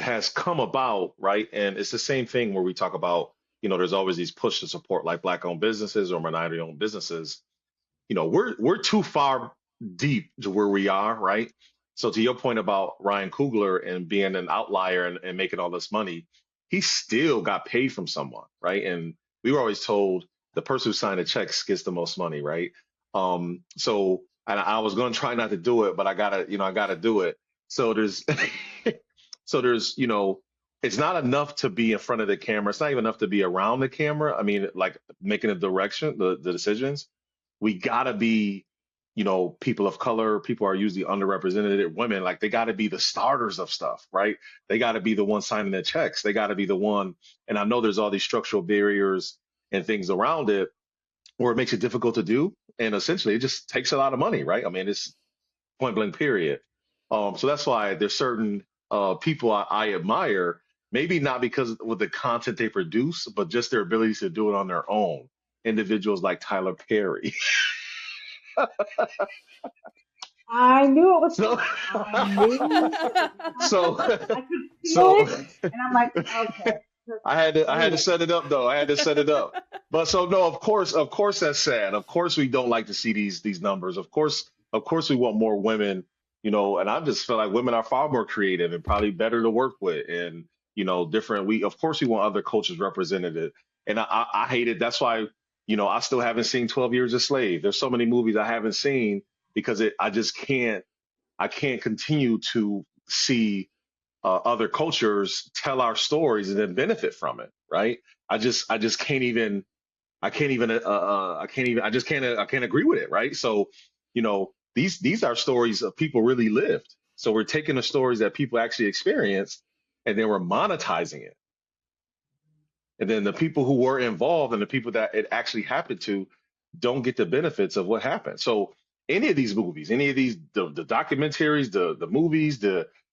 has come about, right? And it's the same thing where we talk about, there's always these push to support like Black-owned businesses or minority-owned businesses. We're too far deep to where we are, right? So to your point about Ryan Coogler and being an outlier and making all this money, he still got paid from someone, right? And we were always told the person who signed the checks gets the most money, right? So and I was going to try not to do it, but I gotta do it. So there's so there's it's not enough to be in front of the camera. It's not even enough to be around the camera. I mean, like making the decisions. We gotta be, people of color, people are usually underrepresented, women, like they gotta be the starters of stuff, right? They gotta be the one signing the checks. They gotta be the one. And I know there's all these structural barriers and things around it where it makes it difficult to do. And essentially it just takes a lot of money, right? I mean, it's point blank period. So that's why there's certain people I admire, maybe not because with the content they produce, but just their ability to do it on their own. Individuals like Tyler Perry. I knew it was So, coming. I knew it was so, coming. I could feel so, it, and I'm like, okay, I had to brilliant. set it up though. I had to set it up. But so no, of course that's sad. Of course we don't like to see these numbers. Of course we want more women, and I just feel like women are far more creative and probably better to work with and different. We of course we want other cultures represented. And I hate it. That's why, I still haven't seen 12 Years a Slave. There's so many movies I haven't seen because I just can't continue to see other cultures tell our stories and then benefit from it, right? I just can't even I can't agree with it, right? So these are stories of people really lived. So we're taking the stories that people actually experienced and then we're monetizing it. And then the people who were involved and the people that it actually happened to don't get the benefits of what happened. So any of these movies, any of these the documentaries, the movies,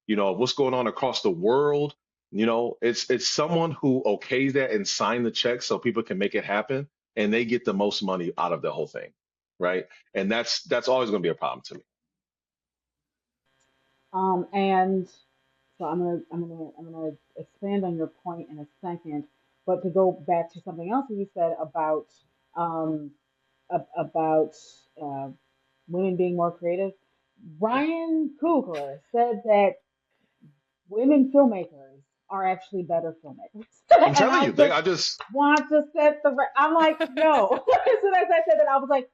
what's going on across the world, it's someone who okays that and sign the check so people can make it happen and they get the most money out of the whole thing, right? And that's always going to be a problem to me. And so I'm gonna expand on your point in a second, but to go back to something else that you said um, about uh, women being more creative. Ryan Coogler said that women filmmakers are actually better filmmakers, I'm and telling I you, they just I just want to set the. I'm like, yo. As soon as I said that, I was like,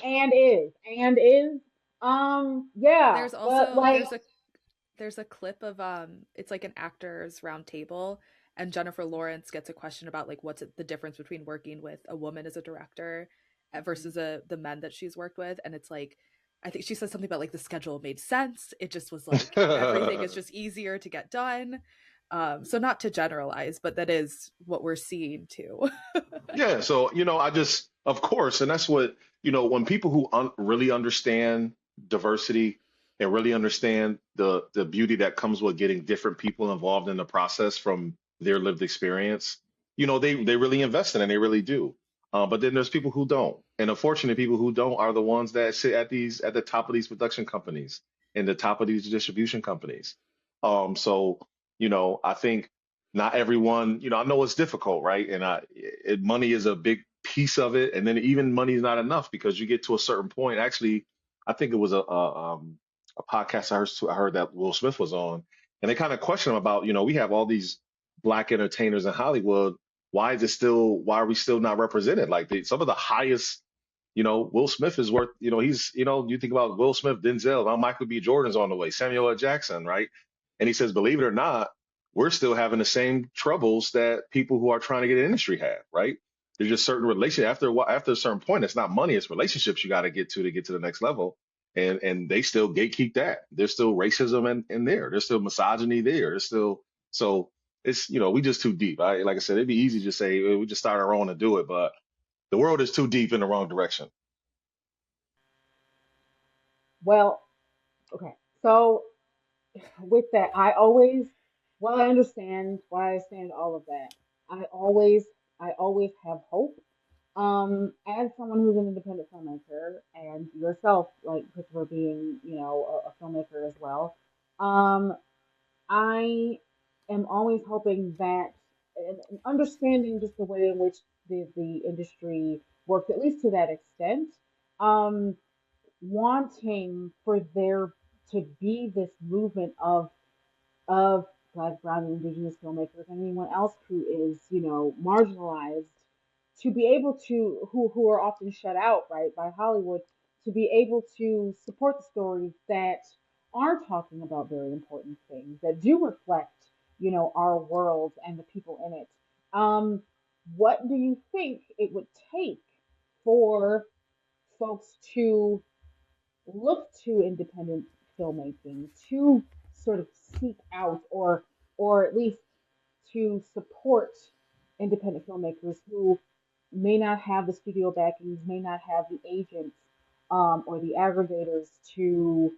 and is, yeah, there's but also like, there's a clip of it's like an actors round table, and Jennifer Lawrence gets a question about like the difference between working with a woman as a director versus the men that she's worked with, and it's like I think she said something about like the schedule made sense. It just was like everything is just easier to get done. So not to generalize, but that is what we're seeing too. Yeah, so I just, of course, and that's what, when people who really understand diversity and really understand the beauty that comes with getting different people involved in the process from their lived experience, they really invest in it, and they really do. But then there's people who don't, and unfortunately, people who don't are the ones that sit at the top of these production companies and the top of these distribution companies. So I think not everyone, I know it's difficult, right? And money is a big piece of it. And then even money is not enough because you get to a certain point. Actually, I think it was a podcast I heard that Will Smith was on, and they kind of questioned him about, we have all these black entertainers in Hollywood. Why are we still not represented? Like some of the highest, Will Smith is worth, you think about Will Smith, Denzel, now Michael B. Jordan's on the way, Samuel L. Jackson, right? And he says, believe it or not, we're still having the same troubles that people who are trying to get in the industry have, right? There's just certain relation after a certain point, it's not money, it's relationships you got to get to the next level. And they still gatekeep that. There's still racism in there. There's still misogyny there. There's still so it's we just too deep. Like I said, it'd be easy to say we just start our own and do it, but the world is too deep in the wrong direction. Well, okay. So with that, I always, while I understand all of that, I always, I always have hope. As someone who's an independent filmmaker, and yourself, like Christopher, being, a filmmaker as well, um, I am always hoping that, and understanding just the way in which the industry works, at least to that extent, um, wanting for there to be this movement of Black, Brown, and Indigenous filmmakers, and anyone else who is, marginalized, to be able to, who are often shut out, right, by Hollywood, to be able to support the stories that are talking about very important things that do reflect, our world and the people in it. Um, what do you think it would take for folks to look to independent filmmaking to sort of seek out, or at least to support independent filmmakers who may not have the studio backings, may not have the agents, or the aggregators to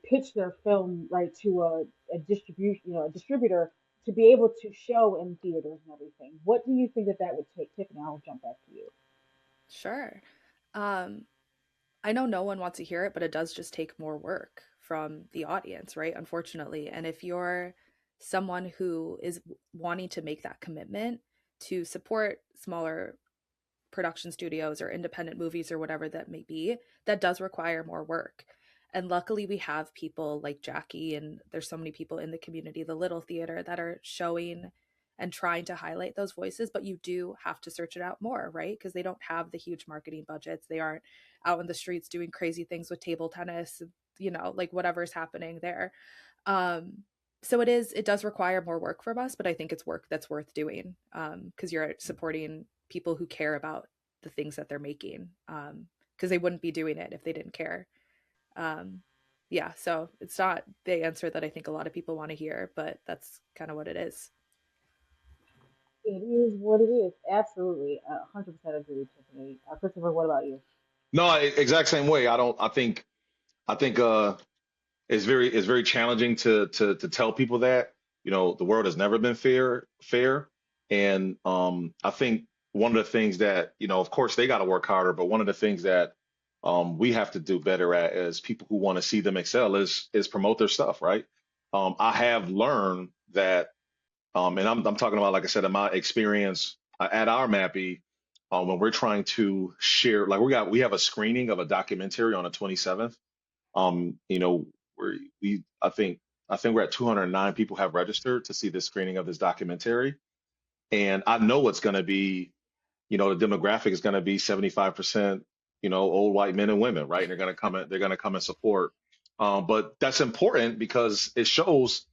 pitch their film right to a distribution, a distributor, to be able to show in theaters and everything. What do you think that would take, Tiffany? I'll jump back to you. Sure. Um, I know no one wants to hear it, but it does just take more work from the audience, right? Unfortunately. And if you're someone who is wanting to make that commitment to support smaller production studios or independent movies or whatever that may be, that does require more work. And luckily, we have people like Jackie, and there's so many people in the community, the Little Theater, that are showing and trying to highlight those voices. But you do have to search it out more, right? Because they don't have the huge marketing budgets. They aren't out in the streets doing crazy things with table tennis, like whatever's happening there. Um, so it does require more work from us, but I think it's work that's worth doing, because you're supporting people who care about the things that they're making, because they wouldn't be doing it if they didn't care. Um, yeah, so it's not the answer that I think a lot of people want to hear, but that's kind of what it is. It is what it is. Absolutely. 100% agree, Tiffany. Christopher, what about you? No, exact same way. I think it's very challenging to tell people that the world has never been fair, and I think one of the things that of course they got to work harder, but one of the things that we have to do better at as people who want to see them excel is promote their stuff, right? I have learned that, and I'm talking about, like I said, in my experience at our Mappy, when we're trying to share, like we have a screening of a documentary on the 27th. We I think we're at 209 people have registered to see the screening of this documentary, and I know it's going to be, the demographic is going to be 75%, old white men and women, right? And they're going to come and support. But that's important because it shows,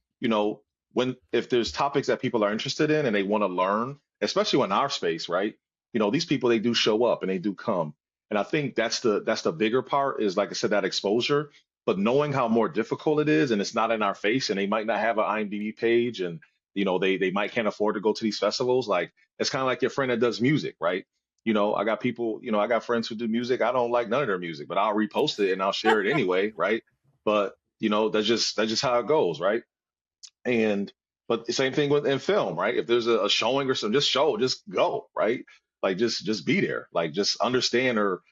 when if there's topics that people are interested in and they want to learn, especially in our space, right? These people, they do show up and they do come. And I think that's the bigger part is, like I said, that exposure, but knowing how more difficult it is, and it's not in our face, and they might not have an IMDb page, and they might can't afford to go to these festivals. Like it's kind of like your friend that does music, right? I got people, I got friends who do music. I don't like none of their music, but I'll repost it and I'll share it anyway, right? But that's just how it goes, right? And but the same thing with in film, right? If there's a showing or something, just go, right? Like just be there, like just understand, or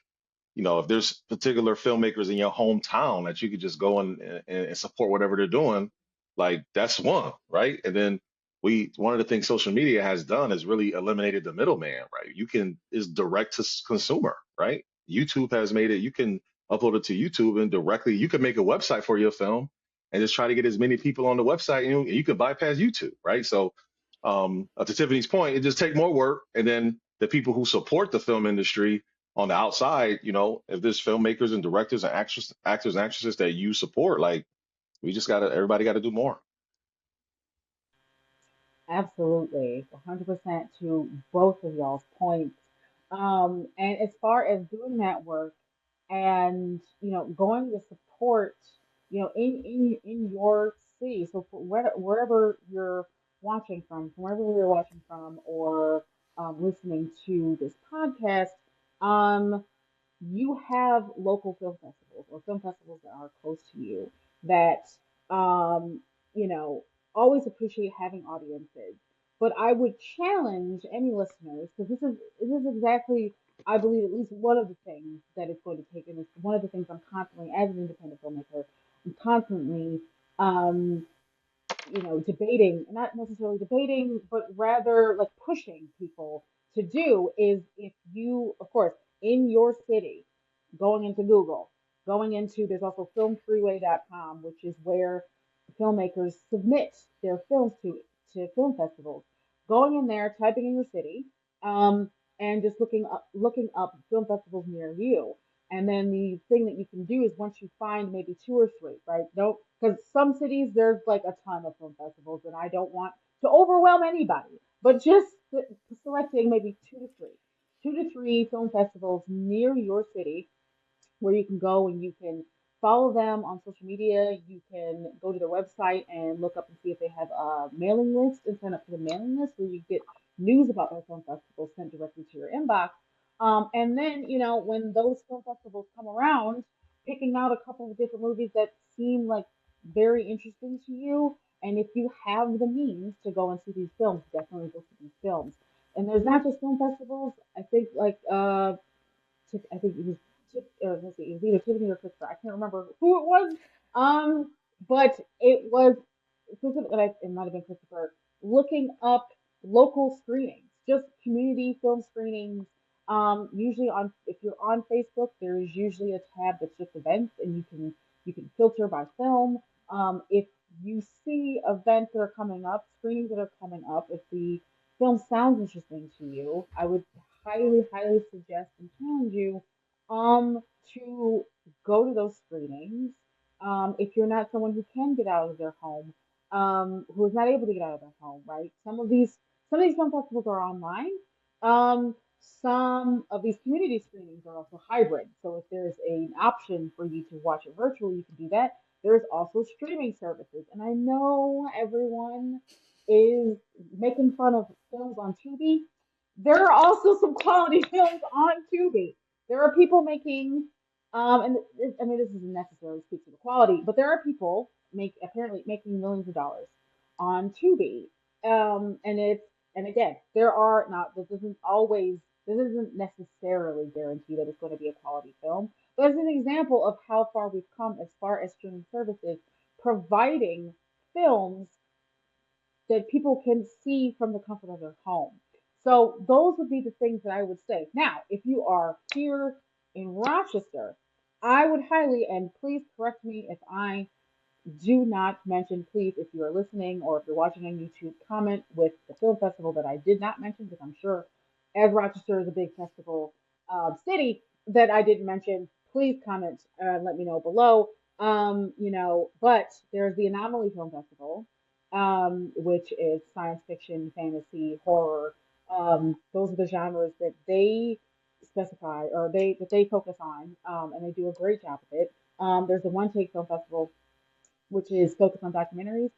if there's particular filmmakers in your hometown that you could just go and support whatever they're doing, like that's one, right? And then one of the things social media has done is really eliminated the middleman, right? Is direct to consumer, right? YouTube has made it, you can upload it to YouTube and directly you can make a website for your film and just try to get as many people on the website, and you can bypass YouTube, right? So to Tiffany's point, it just take more work, and then the people who support the film industry on the outside, if there's filmmakers and directors and actors and actresses that you support, like everybody got to do more. Absolutely, 100% to both of y'all's points. And as far as doing that work and going to support, in your city. So for wherever you're watching from wherever you're watching from, or listening to this podcast, um, you have local film festivals or film festivals that are close to you that um, you know always appreciate having audiences. But I would challenge any listeners, because this is exactly, I believe, at least one of the things that it's going to take, and it's one of the things I'm constantly, as an independent filmmaker, I'm constantly um, debating, not necessarily debating, but rather like pushing people to do, is if you, of course, in your city, going into Google, there's also filmfreeway.com, which is where filmmakers submit their films to film festivals. Going in there, typing in your city, um, and just looking up film festivals near you. And then the thing that you can do is, once you find maybe two or three, right? Don't, because some cities there's like a ton of film festivals, and I don't want to overwhelm anybody, but just selecting maybe two to three film festivals near your city, where you can go and you can follow them on social media. You can go to their website and look up and see if they have a mailing list, and sign up for the mailing list, where you get news about their film festivals sent directly to your inbox. And then, when those film festivals come around, picking out a couple of different movies that seem like very interesting to you. And if you have the means to go and see these films, definitely go see these films. And there's not just film festivals. I think like I think it was let's see, it was either Tiffany or Christopher. I can't remember who it was. Um, but it was specific, it might have been Christopher, looking up local screenings, just community film screenings. Usually if you're on Facebook, there is usually a tab that's just events, and you can filter by film. If you see events that are coming up, screenings that are coming up, if the film sounds interesting to you, I would highly, highly suggest and challenge you um to go to those screenings. If you're not someone who can get out of their home, who is not able to get out of their home, right? Some of these film festivals are online. Some of these community screenings are also hybrid. So if there's an option for you to watch it virtually, you can do that. There's also streaming services, and I know everyone is making fun of films on Tubi. There are also some quality films on Tubi. There are people making, and I mean, this doesn't necessarily speak to the quality, but there are people apparently making millions of dollars on Tubi. And and again, there are not, this isn't necessarily guaranteed that it's going to be a quality film, but it's an example of how far we've come as far as streaming services providing films that people can see from the comfort of their home. So those would be the things that I would say. Now, if you are here in Rochester, I would highly, and please correct me if I do not mention, please, if you are listening or if you're watching on YouTube, comment with the film festival that I did not mention, because I'm sure, as Rochester is a big festival city, that I didn't mention. Please comment and let me know below. But there's the Anomaly Film Festival, which is science fiction, fantasy, horror. Those are the genres that they specify or they focus on, and they do a great job of it. There's the One Take Film Festival, which is focused on documentaries.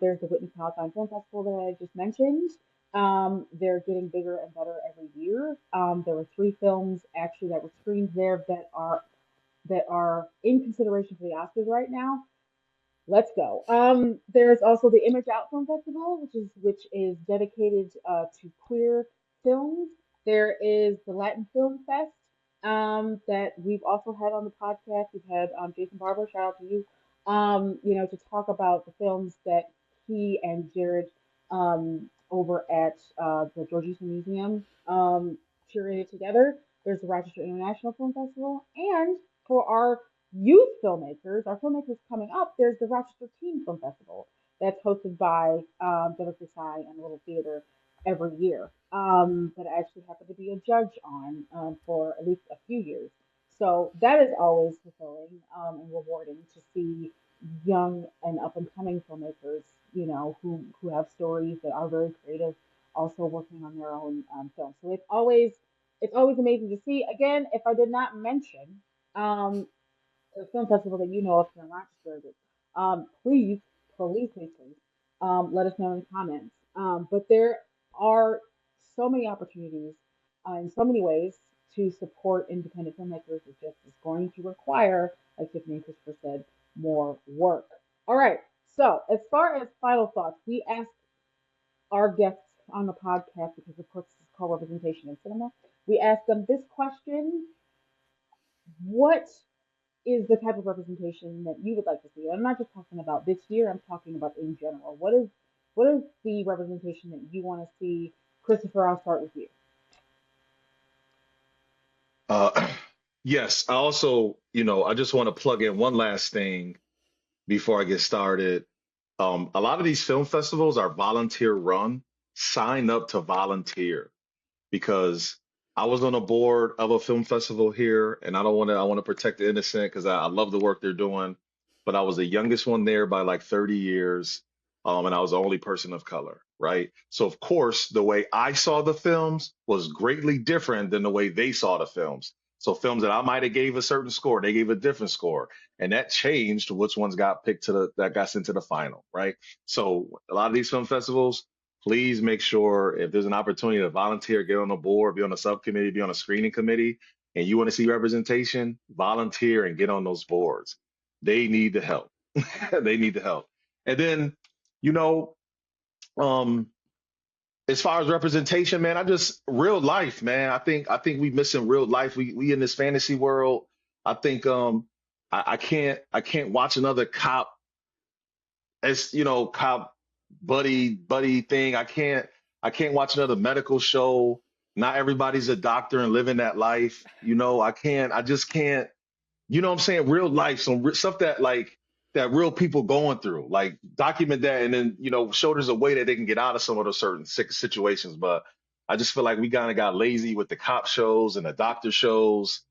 There's the Whitney Palatine Film Festival that I just mentioned. They're getting bigger and better every year. There were three films actually that were screened there that are in consideration for the Oscars right now. Let's go. There's also the Image Out Film Festival, which is dedicated to queer films. There is the Latin Film Fest that we've also had on the podcast. We've had Jason Barber, shout out to you, to talk about the films that he and Jared over at the George Eastman Museum curated together. There's the Rochester International Film Festival, and for our filmmakers coming up, there's the Rochester Teen Film Festival that's hosted by Jennifer Desai and Little Theater every year, that I actually happen to be a judge on for at least a few years. So that is always fulfilling and rewarding to see young and up and coming filmmakers, who have stories that are very creative, also working on their own films. So it's always amazing to see. Again, if I did not mention um, the film festival that you know of here in Rochester, please, please, please, please, let us know in the comments. But there are so many opportunities in so many ways to support independent filmmakers. It just is going to require, like Tiffany and Christopher said, more work. All right. So, as far as final thoughts, we asked our guests on the podcast, because of course this is called Representation in Cinema. We asked them this question: what is the type of representation that you would like to see? I'm not just talking about this year, I'm talking about in general. What is the representation that you want to see? Christopher, I'll start with you. Uh, yes, I also, I just want to plug in one last thing before I get started. A lot of these film festivals are volunteer run. Sign up to volunteer, because I was on a board of a film festival here, and I want to protect the innocent because I love the work they're doing. But I was the youngest one there by like 30 years, and I was the only person of color, right? So of course, the way I saw the films was greatly different than the way they saw the films. So films that I might have gave a certain score, they gave a different score, and that changed which ones got picked that got sent to the final, right? So a lot of these film festivals, please make sure if there's an opportunity to volunteer, get on a board, be on a subcommittee, be on a screening committee, and you want to see representation, volunteer and get on those boards. They need the help. They need the help. And then, you know, um, as far as representation, man, I just real life, man. I think we missing real life. We in this fantasy world. I think I can't watch another cop as cop buddy thing. I can't watch another medical show. Not everybody's a doctor and living that life. I just can't. You know what I'm saying? Real life, some stuff that that real people going through. Like document that, and then show there's a way that they can get out of some of those certain situations. But I just feel like we kind of got lazy with the cop shows and the doctor shows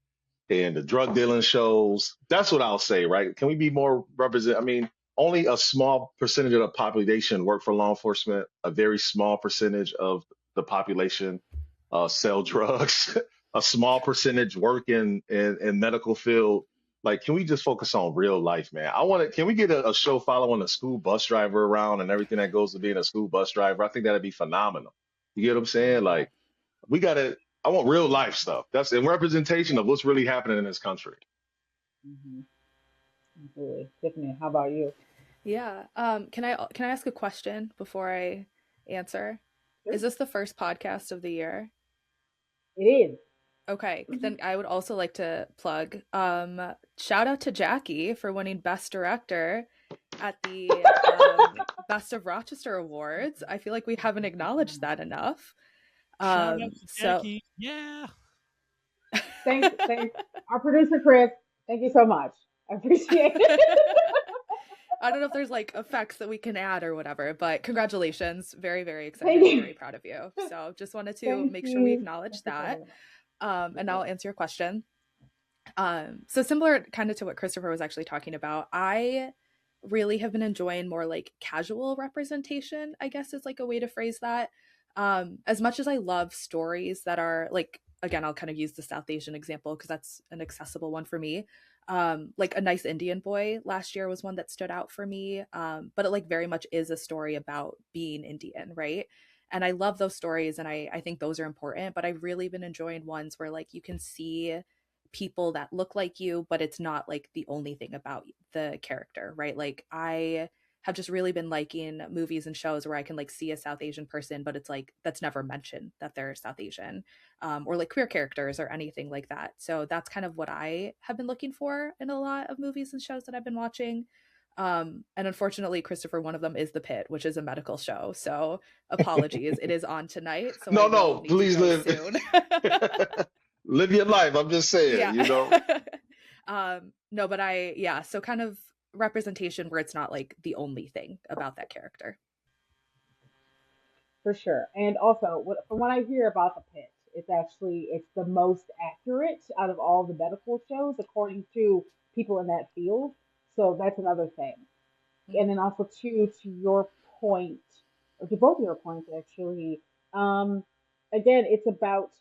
and the drug dealing shows. That's what I'll say, right? Can we be more represent? I mean, only a small percentage of the population work for law enforcement. A very small percentage of the population sell drugs. A small percentage work in medical field. Like, can we just focus on real life, man? Can we get a show following a school bus driver around and everything that goes to being a school bus driver? I think that'd be phenomenal. You get what I'm saying? Like, we gotta. I want real life stuff. That's in representation of what's really happening in this country. Mm-hmm. Absolutely. Tiffany, how about you? Yeah. Can I ask a question before I answer? Sure. Is this the first podcast of the year? It is. Okay, then I would also like to plug shout out to Jackie for winning Best Director at the Best of Rochester Awards. I feel like we haven't acknowledged that enough. Shout out to So Jackie. Yeah. Thanks. Our producer Chris, thank you so much. I appreciate it. I don't know if there's like effects that we can add or whatever, but congratulations. Very, very Thank excited, you. very proud of you. So just wanted to Thank make sure we you. acknowledge Thank you so that. much. And I'll answer your question. So similar kind of to what Christopher was actually talking about, I really have been enjoying more like casual representation, I guess is like a way to phrase that. As much as I love stories that are like, again, I'll kind of use the South Asian example because that's an accessible one for me. Like A Nice Indian Boy last year was one that stood out for me. But it like very much is a story about being Indian, right? And I love those stories, and I think those are important, but I've really been enjoying ones where like you can see people that look like you, but it's not like the only thing about the character, right? Like I have just really been liking movies and shows where I can like see a South Asian person, but it's like that's never mentioned that they're South Asian, or like queer characters or anything like that. So that's kind of what I have been looking for in a lot of movies and shows that I've been watching. And unfortunately, Christopher, one of them is The Pit, which is a medical show. So apologies, it is on tonight, so I No, will no, need to please go live. soon. Live your life. I'm just saying, Yeah. you know. No, but yeah, so kind of representation where it's not like the only thing about that character. For sure. And also, from what I hear about the pit, it's the most accurate out of all the medical shows according to people in that field. So that's another thing. And Mm. then also to your point, or to both of your points actually, um, again, it's about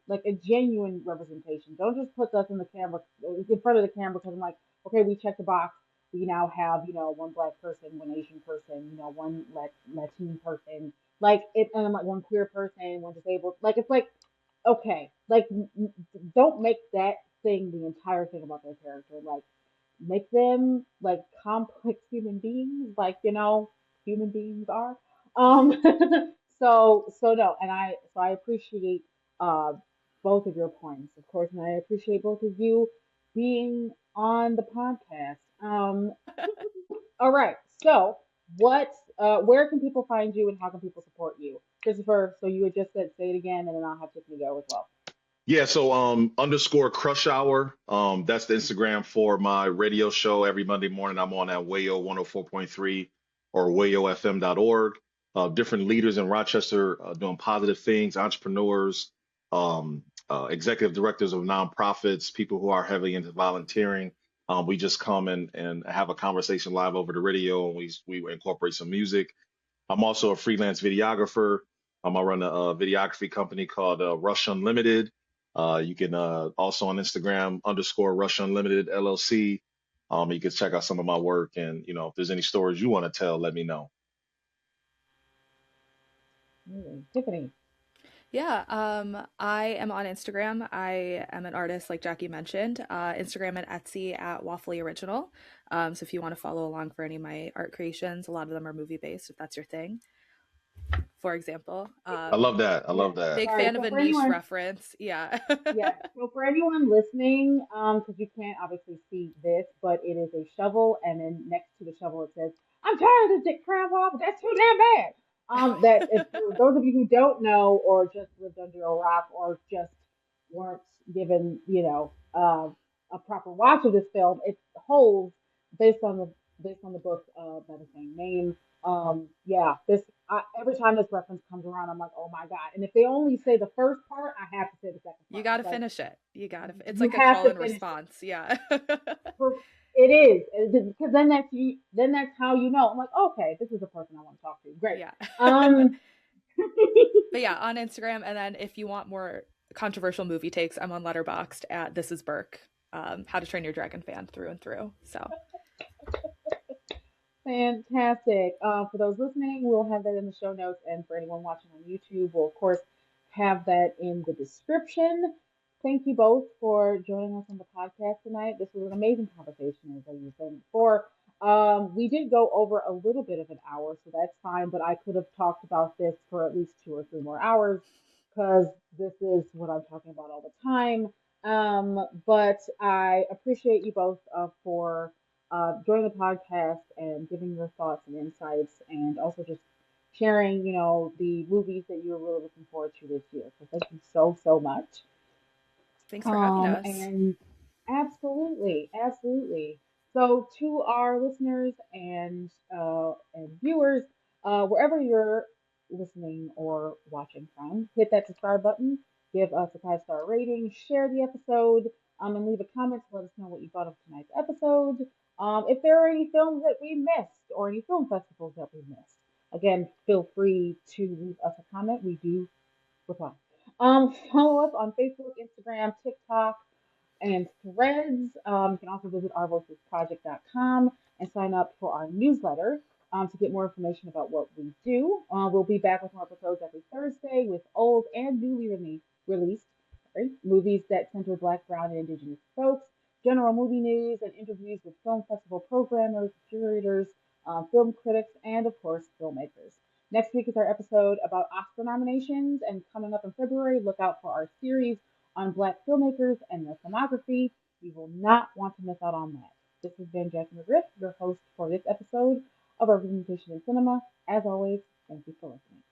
like a genuine representation. Don't just put us in the camera, in front of the camera, because I'm like, okay, we checked the box. We now have, one black person, one Asian person, one Latin person, like it, and I'm like one queer person, one disabled. Like it's like, okay, like don't make that thing the entire thing about their character. Like make them like complex human beings, like human beings are. Um, so no, and I appreciate uh both of your points, of course, and I appreciate both of you being on the podcast. All right, so where can people find you and how can people support you, Christopher? So you had just said say it again, and then I'll have Tiffany go as well. Yeah, so underscore crush hour. That's the Instagram for my radio show every Monday morning. I'm on at Wayo 104.3 or wayofm.org. Different leaders in Rochester doing positive things, entrepreneurs, executive directors of nonprofits, people who are heavily into volunteering. We just come and have a conversation live over the radio, and we incorporate some music. I'm also a freelance videographer. I run a videography company called Rush Unlimited. You can also on Instagram underscore Rush Unlimited LLC. You can check out some of my work, and if there's any stories you want to tell, let me know. Tiffany. Yeah, I am on Instagram. I am an artist, like Jackie mentioned. Instagram and Etsy at Waffly Original. So if you want to follow along for any of my art creations, a lot of them are movie based, if that's your thing, for example. I love that. I Yeah, love that. Big sorry. fan of So a for niche anyone, reference. Yeah. yeah. So for anyone listening, because you can't obviously see this, but it is a shovel, and then next to the shovel it says, "I'm tired of this dick grandpa, but that's too damn bad." That if for those of you who don't know, or just lived under a rock, or just weren't given, a proper watch of this film, it holds based on the book by the same name. Yeah, every time this reference comes around, I'm like, oh my God. And if they only say the first part, I have to say the second You part. got to It's like, finish it. You got to, it's you like a have call to and finish it. response. Yeah. It is. Because then that's how you know. I'm like, okay, this is the person I want to talk to. Great. Yeah. Um, But yeah, on Instagram. And then if you want more controversial movie takes, I'm on Letterboxd at This Is Burke, How to Train Your Dragon fan through and through. So Fantastic. For those listening, we'll have that in the show notes, and for anyone watching on YouTube, we'll of course have that in the description. Thank you both for joining us on the podcast tonight. This was an amazing conversation, as I was saying before. We did go over a little bit of an hour, so that's fine, but I could have talked about this for at least 2 or 3 more hours because this is what I'm talking about all the time. But I appreciate you both for joining the podcast and giving your thoughts and insights, and also just sharing, the movies that you're really looking forward to this year. So thank you so, so much. thanks for having us. And absolutely, absolutely. So to our listeners and viewers, wherever you're listening or watching from, hit that subscribe button, give us a 5-star rating, share the episode, and leave a comment to let us know what you thought of tonight's episode. If there are any films that we missed or any film festivals that we missed, Again, feel free to leave us a comment. We do reply. Follow us on Facebook, Instagram, TikTok, and Threads. You can also visit ourvoicesproject.com and sign up for our newsletter to get more information about what we do. We'll be back with more episodes every Thursday with old and newly released movies that center Black, Brown, and Indigenous folks, general movie news, and interviews with film festival programmers, curators, film critics, and of course, filmmakers. Next week is our episode about Oscar nominations, and coming up in February, look out for our series on Black filmmakers and their filmography. You will not want to miss out on that. This has been Jackie McGriff, your host for this episode of Representation in Cinema. As always, thank you for listening.